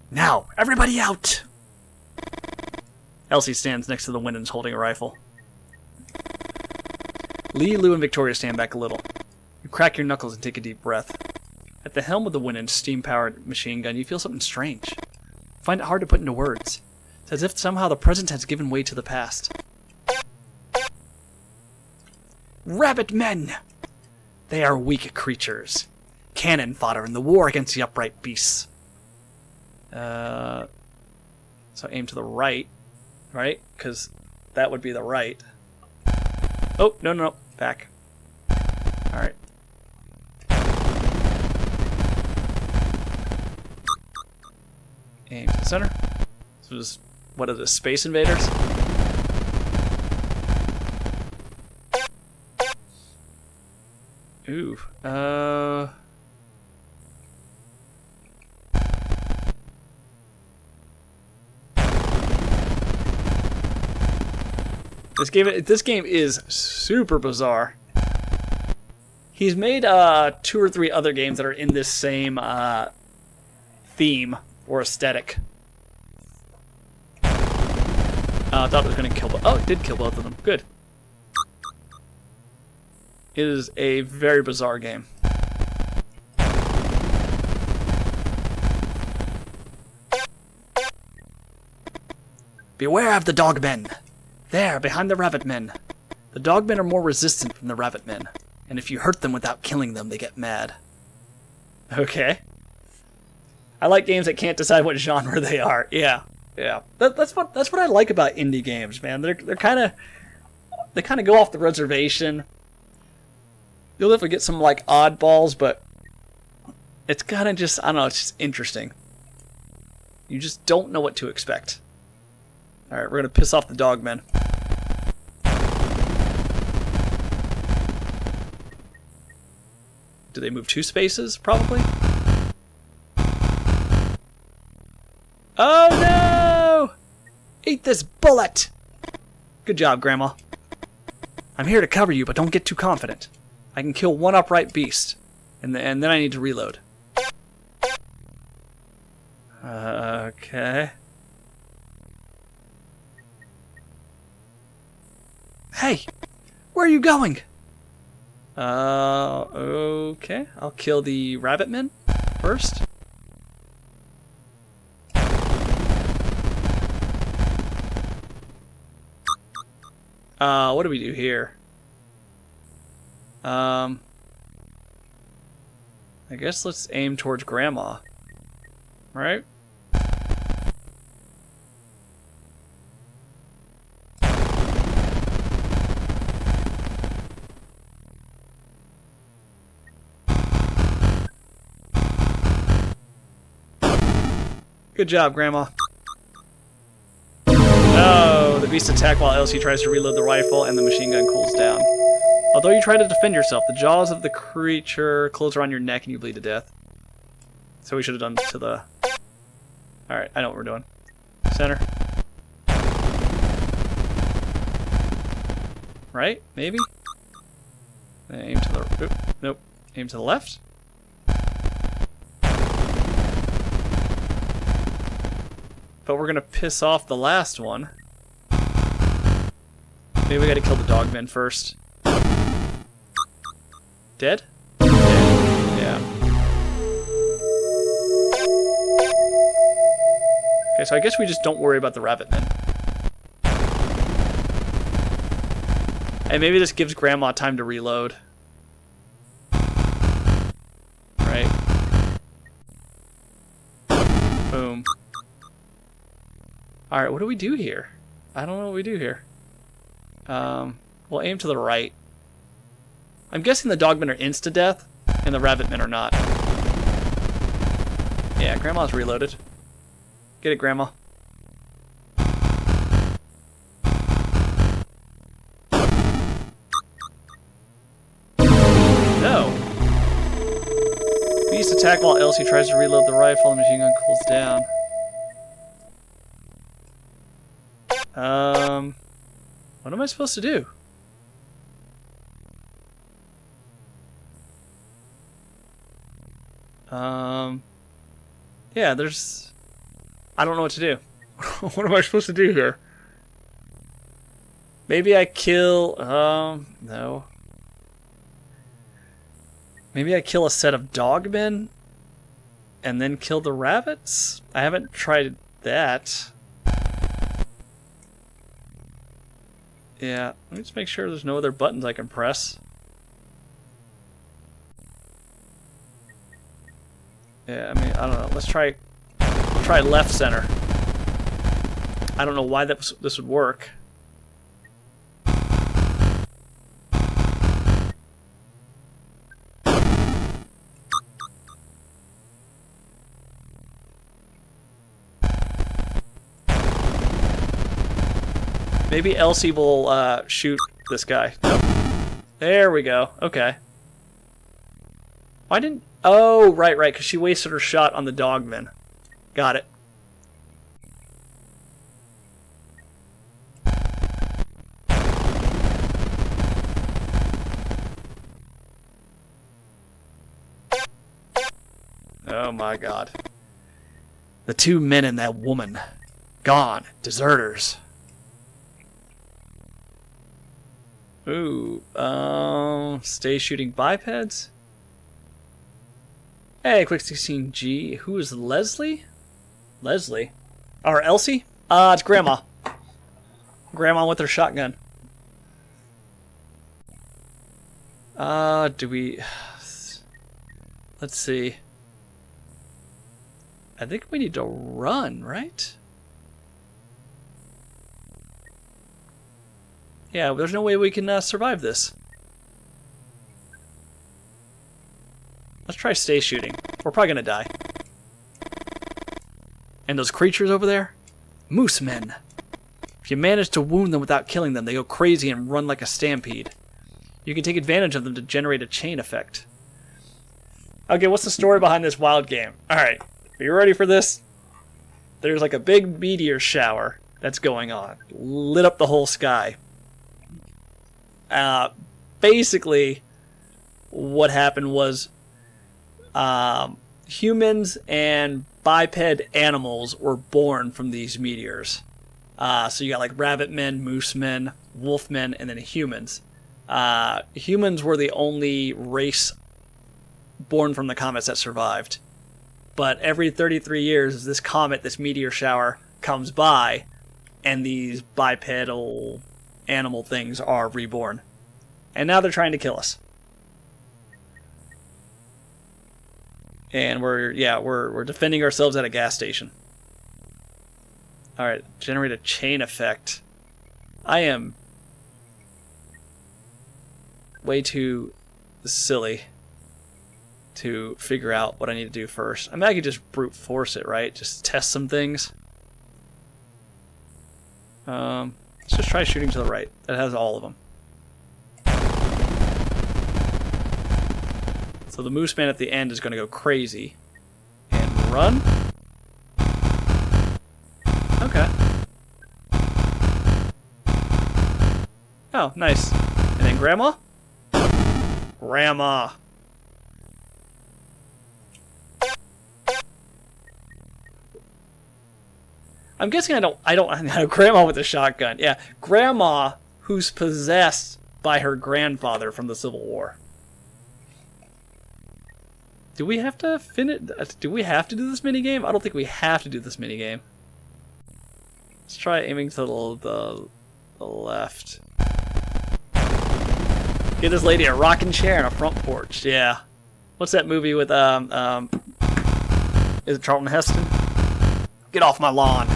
Now, everybody out! Elsie stands next to the Winans holding a rifle. Lee, Lou, and Victoria stand back a little. You crack your knuckles and take a deep breath. At the helm of the Winans' steam-powered machine gun, you feel something strange. You find it hard to put into words. It's as if somehow the present has given way to the past. Rabbit men! They are weak creatures. Cannon fodder in the war against the upright beasts. So aim to the right, right? Because that would be the right. Oh, no. Back. Alright. Aim to the center. So just, what are the Space Invaders? Ooh. This game is super bizarre. He's made 2 or 3 other games that are in this same theme or aesthetic. I thought it was going to kill both. Oh, it did kill both of them. Good. It is a very bizarre game. Beware of the Dogmen! There, behind the Rabbitmen. The Dogmen are more resistant than the Rabbitmen, and if you hurt them without killing them, they get mad. Okay. I like games that can't decide what genre they are. Yeah, yeah. That's what I like about indie games, man. They kind of go off the reservation. You'll definitely get some like oddballs, but it's kind of just, I don't know, it's just interesting. You just don't know what to expect. All right, we're gonna piss off the Dogmen. Do they move 2 spaces? Probably. Oh no! Eat this bullet! Good job, Grandma. I'm here to cover you, but don't get too confident. I can kill one upright beast, and then I need to reload. Okay. Hey! Where are you going? Okay. I'll kill the Rabbitmen first. What do we do here? I guess let's aim towards Grandma. Right? Good job, Grandma. No, the beast attack while Elsie tries to reload the rifle and the machine gun cools down. Although you try to defend yourself, the jaws of the creature close around your neck and you bleed to death. So we should have done to the... Alright, I know what we're doing. Center. Right? Maybe? Aim to the... Oop, nope. Aim to the left. But we're gonna piss off the last one. Maybe we gotta kill the Dogmen first. Dead? Dead. Yeah. Okay, so I guess we just don't worry about the Rabbitmen. And maybe this gives Grandma time to reload. Right. Boom. Alright, what do we do here? I don't know what we do here. We'll aim to the right. I'm guessing the Dogmen are insta-death, and the Rabbitmen are not. Yeah, Grandma's reloaded. Get it, Grandma. No. Beast attack while Elsie tries to reload the rifle and the machine gun cools down. What am I supposed to do? Yeah, there's... I don't know what to do. What am I supposed to do here? Maybe I kill... no. Maybe I kill a set of Dogmen and then kill the rabbits? I haven't tried that. Yeah, let me just make sure there's no other buttons I can press. Yeah, I mean, I don't know. Let's try left center. I don't know why this would work. Maybe Elsie will shoot this guy. Nope. There we go. Okay. Why didn't... Oh, right, because she wasted her shot on the Dogman. Got it. Oh my god. The two men and that woman. Gone. Deserters. Ooh. Stay shooting bipeds? Hey, quick 16G. Who is Leslie? Leslie? Or Elsie? It's Grandma. Grandma with her shotgun. Do we... Let's see. I think we need to run, right? Yeah, there's no way we can survive this. Let's try stay shooting. We're probably gonna die. And those creatures over there? Mothmen. If you manage to wound them without killing them, they go crazy and run like a stampede. You can take advantage of them to generate a chain effect. Okay, what's the story behind this wild game? Alright, are you ready for this? There's like a big meteor shower that's going on. Lit up the whole sky. Basically, what happened was humans and biped animals were born from these meteors. So you got like rabbit men, moose men, wolf men, and then humans. Humans were the only race born from the comets that survived. But every 33 years, this comet, this meteor shower, comes by, and these bipedal animal things are reborn. And now they're trying to kill us. And we're defending ourselves at a gas station. Alright, generate a chain effect. I am way too silly to figure out what I need to do first. I mean, I could just brute force it, right? Just test some things. Let's just try shooting to the right. That has all of them. So the moose man at the end is going to go crazy. And run? Okay. Oh, nice. And then Grandma? Grandma. I'm guessing I don't know Grandma with a shotgun. Yeah, Grandma who's possessed by her grandfather from the Civil War. Do we have to do this minigame? I don't think we have to do this minigame. Let's try aiming to the left. Get this lady a rocking chair and a front porch. Yeah. What's that movie with is it Charlton Heston? Get off my lawn.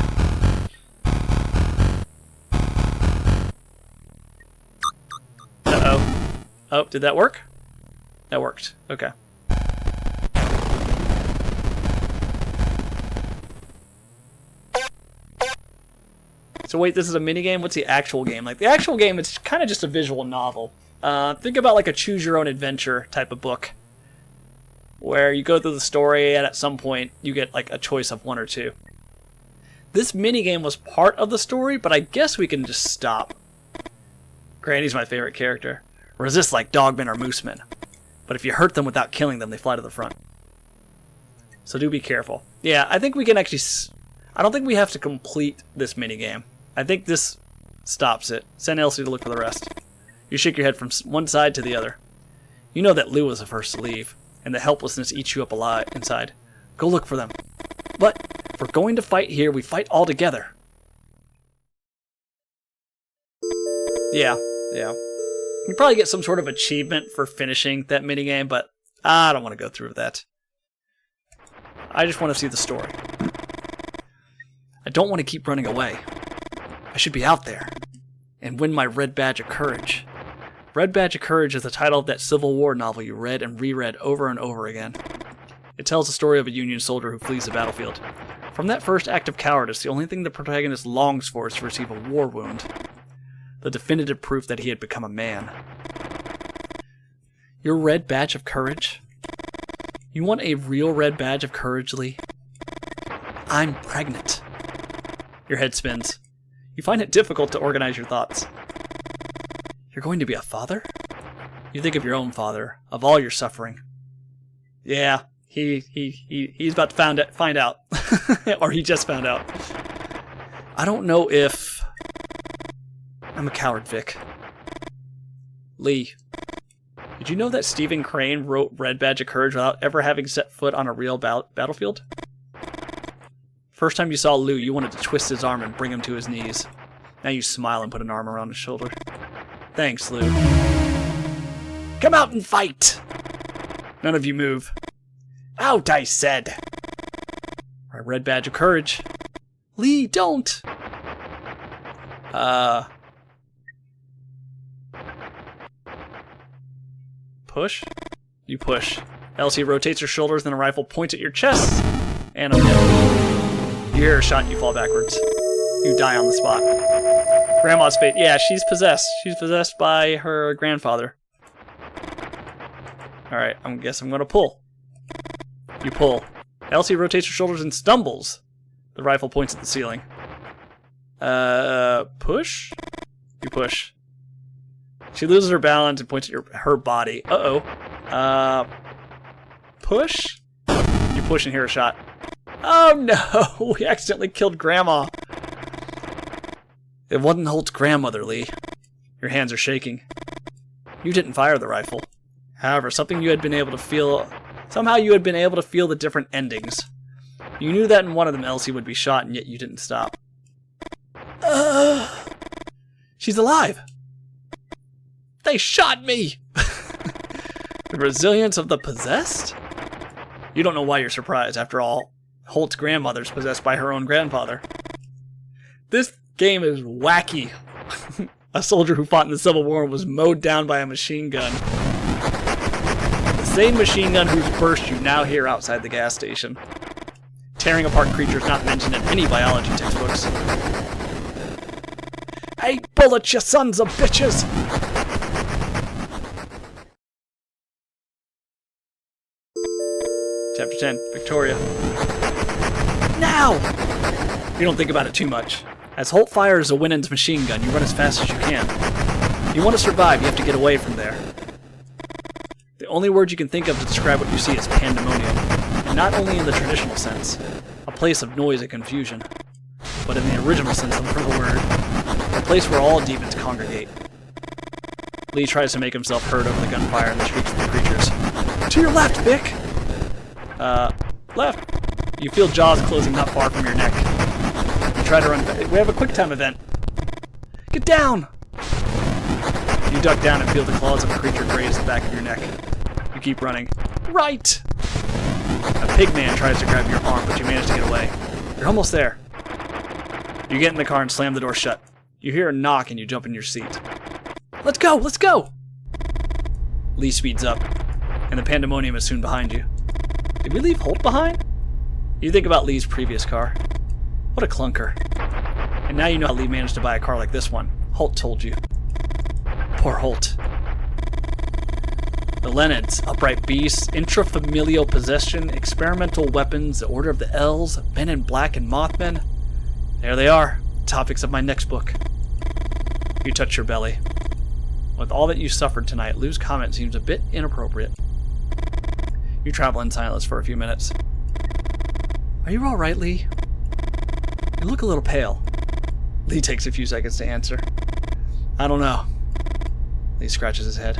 Uh-oh. Oh, did that work? That worked. Okay. So wait, this is a minigame? What's the actual game? Like, the actual game, it's kind of just a visual novel. Think about like a choose-your-own-adventure type of book, where you go through the story and at some point you get like a choice of one or two. This minigame was part of the story, but I guess we can just stop. Granny's my favorite character. Resist like dogmen or moosemen. But if you hurt them without killing them, they fly to the front. So do be careful. Yeah, I think we can actually... I don't think we have to complete this minigame. I think this stops it. Send Elsie to look for the rest. You shake your head from one side to the other. You know that Lou was the first to leave, and the helplessness eats you up alive inside. Go look for them. But if we're going to fight here, we fight all together. Yeah. You probably get some sort of achievement for finishing that minigame, but I don't want to go through that. I just want to see the story. I don't want to keep running away. I should be out there and win my Red Badge of Courage. Red Badge of Courage is the title of that Civil War novel you read and reread over and over again. It tells the story of a Union soldier who flees the battlefield. From that first act of cowardice, the only thing the protagonist longs for is to receive a war wound. the definitive proof that he had become a man. Your red badge of courage? You want a real red badge of courage, Lee? I'm pregnant. Your head spins. You find it difficult to organize your thoughts. You're going to be a father? You think of your own father, of all your suffering. Yeah, he's about to find out. Or he just found out. I don't know if... I'm a coward, Vic. Lee, did you know that Stephen Crane wrote Red Badge of Courage without ever having set foot on a real battlefield? First time you saw Lou, you wanted to twist his arm and bring him to his knees. Now you smile and put an arm around his shoulder. Thanks, Lou. Come out and fight! None of you move. Out, I said! My red badge of courage. Lee, don't! Push? You push. Elsie rotates her shoulders, then a rifle points at your chest, and a miss. You hear a shot and you fall backwards. You die on the spot. Grandma's fate. Yeah, she's possessed. She's possessed by her grandfather. Alright, I guess I'm gonna pull. You pull. Elsie rotates her shoulders and stumbles. The rifle points at the ceiling. Push? You push. She loses her balance and points at her body. Uh-oh. Push? You push and hear a shot. Oh no! We accidentally killed Grandma. It wasn't Holt's grandmother, Lee. Your hands are shaking. You didn't fire the rifle. However, somehow you had been able to feel the different endings. You knew that in one of them Elsie would be shot, and yet you didn't stop. She's alive! They shot me! The resilience of the possessed? You don't know why you're surprised. After all, Holt's grandmother's possessed by her own grandfather. This game is wacky. A soldier who fought in the Civil War was mowed down by a machine gun. The same machine gun whose burst you now hear outside the gas station. Tearing apart creatures not mentioned in any biology textbooks. Hey, bullets, you sons of bitches! Chapter 10, Victoria. Now! You don't think about it too much. As Holt fires a Winans machine gun, you run as fast as you can. If you want to survive, you have to get away from there. The only word you can think of to describe what you see is pandemonium, and not only in the traditional sense, a place of noise and confusion, but in the original sense of the word, a place where all demons congregate. Lee tries to make himself heard over the gunfire and the shrieks of the creatures. To your left, Vic! Left. You feel jaws closing not far from your neck. You try to run. We have a quick time event. Get down! You duck down and feel the claws of a creature graze the back of your neck. You keep running. Right! A pig man tries to grab your arm, but you manage to get away. You're almost there. You get in the car and slam the door shut. You hear a knock and you jump in your seat. Let's go! Let's go! Lee speeds up, and the pandemonium is soon behind you. Did we leave Holt behind? You think about Lee's previous car. What a clunker. And now you know how Lee managed to buy a car like this one. Holt told you. Poor Holt. The Leonids, upright beasts, intrafamilial possession, experimental weapons, the Order of the Elves, Men in Black and Mothmen. There they are, topics of my next book. You touch your belly. With all that you suffered tonight, Lou's comment seems a bit inappropriate. You travel in silence for a few minutes. Are you all right, Lee? You look a little pale. Lee takes a few seconds to answer. I don't know. Lee scratches his head.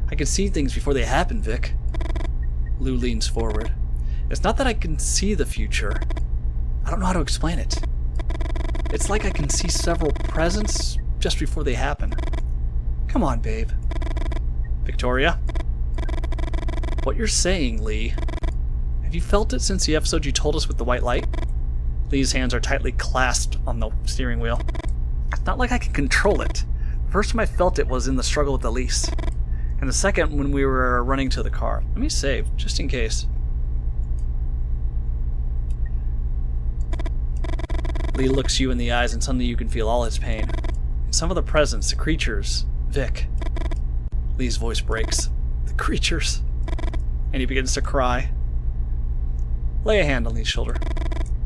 I can see things before they happen, Vic. Lou leans forward. It's not that I can see the future. I don't know how to explain it. It's like I can see several presents just before they happen. Come on, babe. Victoria? What you're saying, Lee, have you felt it since the episode you told us with the white light? Lee's hands are tightly clasped on the steering wheel. It's not like I can control it. The first time I felt it was in the struggle with the lease. And the second when we were running to the car. Let me save, just in case. Lee looks you in the eyes and suddenly you can feel all his pain. some of the presence, the creatures. Vic. Lee's voice breaks. The creatures. And he begins to cry. Lay a hand on Lee's shoulder.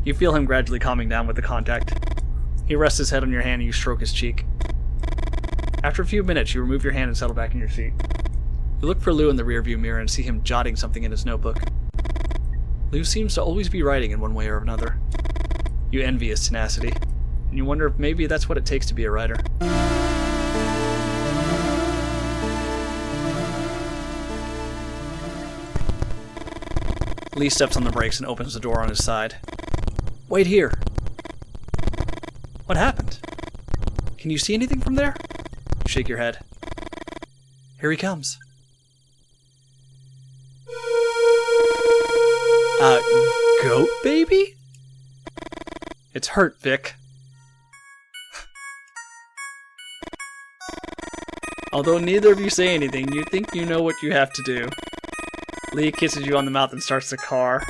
You feel him gradually calming down with the contact. He rests his head on your hand and you stroke his cheek. After a few minutes, you remove your hand and settle back in your seat. You look for Lou in the rearview mirror and see him jotting something in his notebook. Lou seems to always be writing in one way or another. You envy his tenacity, and you wonder if maybe that's what it takes to be a writer. Lee steps on the brakes and opens the door on his side. Wait here. What happened? Can you see anything from there? You shake your head. Here he comes. Goat baby? It's hurt, Vic. Although neither of you say anything, you think you know what you have to do. Lee kisses you on the mouth and starts the car.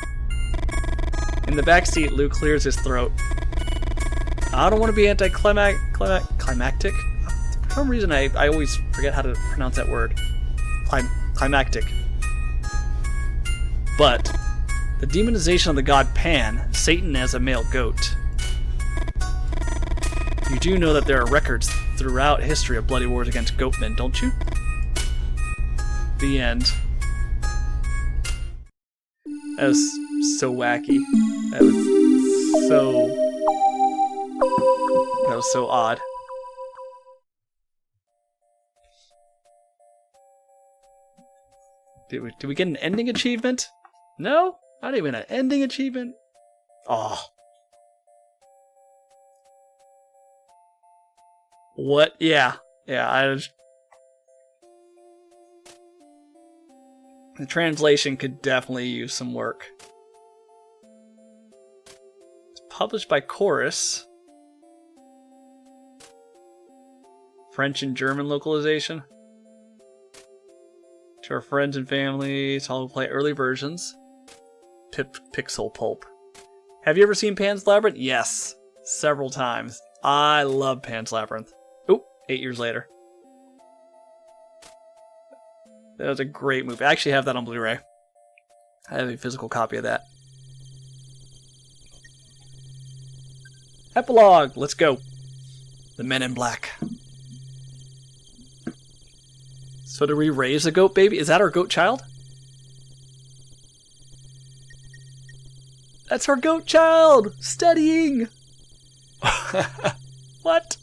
In the back seat, Lou clears his throat. I don't want to be climactic. For some reason, I always forget how to pronounce that word. Climactic. But the demonization of the god Pan, Satan as a male goat. You do know that there are records throughout history of bloody wars against goatmen, don't you? The end. That was so wacky. That was so odd. Did we get an ending achievement? No? Not even an ending achievement? Oh. What? Yeah. The translation could definitely use some work. It's published by Chorus. French and German localization. To our friends and family, to all who play early versions. Pixel Pulp. Have you ever seen Pan's Labyrinth? Yes. Several times. I love Pan's Labyrinth. Oop, 8 years later. That was a great movie. I actually have that on Blu-ray. I have a physical copy of that. Epilogue! Let's go. The Men in Black. So do we raise a goat baby? Is that our goat child? That's our goat child! Studying! What?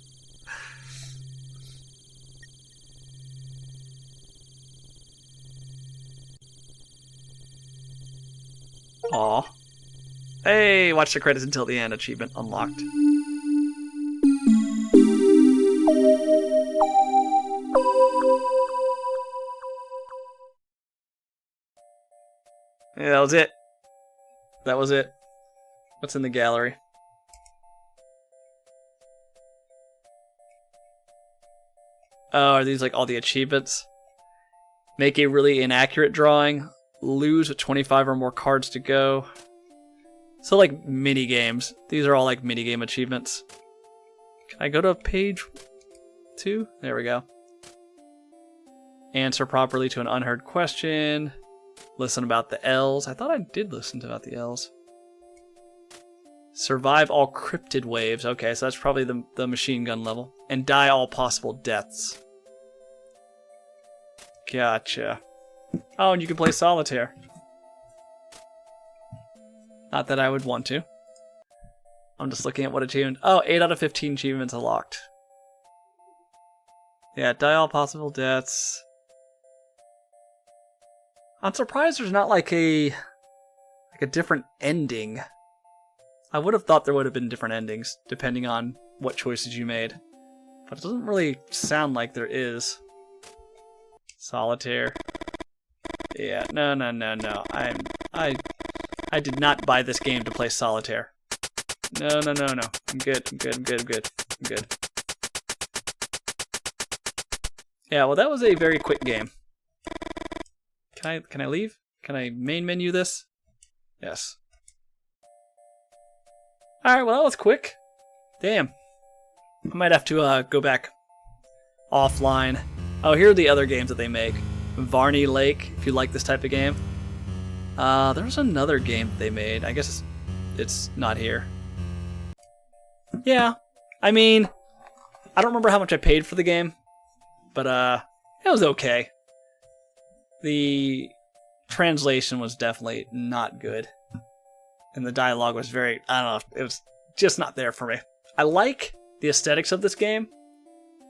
Aw. Hey, watch the credits until the end. Achievement unlocked. Yeah, that was it. That was it. What's in the gallery? Oh, are these like all the achievements? Make a really inaccurate drawing. Lose with 25 or more cards to go. So like mini games. These are all like mini game achievements. Can I go to page 2? There we go. Answer properly to an unheard question. Listen about the L's. I thought I did listen about the L's. Survive all cryptid waves. Okay, so that's probably the machine gun level. And die all possible deaths. Gotcha. Oh, and you can play solitaire. Not that I would want to. I'm just looking at what achievement. Oh, 8 out of 15 achievements unlocked. Yeah, die all possible deaths. I'm surprised there's not like a different ending. I would have thought there would have been different endings depending on what choices you made. But it doesn't really sound like there is. Solitaire. Yeah, no. I did not buy this game to play solitaire. No. I'm good. Yeah, well that was a very quick game. Can I leave? Can I main menu this? Yes. Alright, well that was quick. Damn. I might have to go back Offline. Oh, here are the other games that they make. Varney Lake, if you like this type of game. There's another game that they made. I guess it's not here. Yeah, I mean, I don't remember how much I paid for the game, but it was okay. The translation was definitely not good, and the dialogue was very, I don't know, it was just not there for me. I like the aesthetics of this game,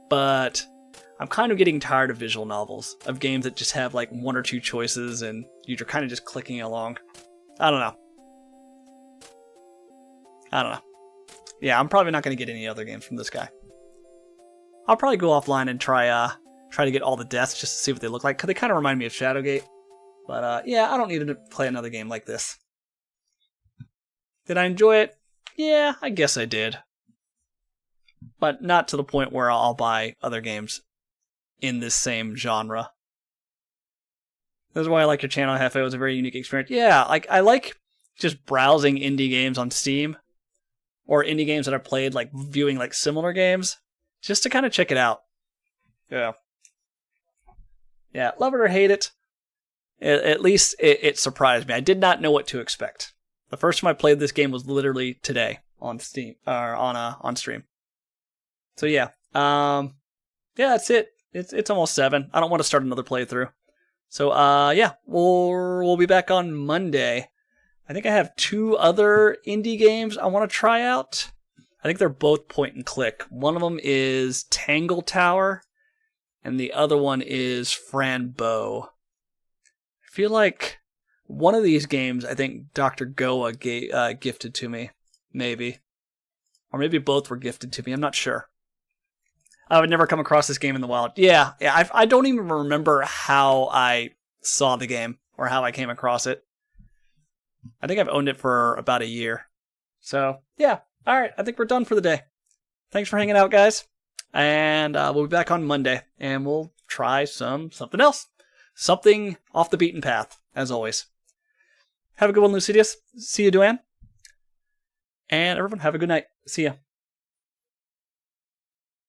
but I'm kind of getting tired of visual novels, of games that just have like one or two choices and you're kind of just clicking along. I don't know. Yeah, I'm probably not going to get any other games from this guy. I'll probably go offline and try to get all the deaths just to see what they look like, because they kind of remind me of Shadowgate. But yeah, I don't need to play another game like this. Did I enjoy it? Yeah, I guess I did. But not to the point where I'll buy other games in this same genre. This is why I like your channel, Hefe. It was a very unique experience. Yeah, like I like just browsing indie games on Steam, or indie games that I've played, like viewing like similar games, just to kind of check it out. Yeah, love it or hate it. At least it surprised me. I did not know what to expect. The first time I played this game was literally today on Steam or on stream. So yeah, that's it. It's almost 7. I don't want to start another playthrough. So yeah, we'll be back on Monday. I think I have 2 other indie games I want to try out. I think they're both point and click. One of them is Tangle Tower, and the other one is Franbeau. I feel like one of these games, I think Dr. Goa gifted to me, maybe. Or maybe both were gifted to me, I'm not sure. I would never come across this game in the wild. Yeah, I don't even remember how I saw the game or how I came across it. I think I've owned it for about a year. So, yeah. All right, I think we're done for the day. Thanks for hanging out, guys. And we'll be back on Monday, and we'll try something else. Something off the beaten path, as always. Have a good one, Lucidius. See you, Duane. And everyone, have a good night. See ya.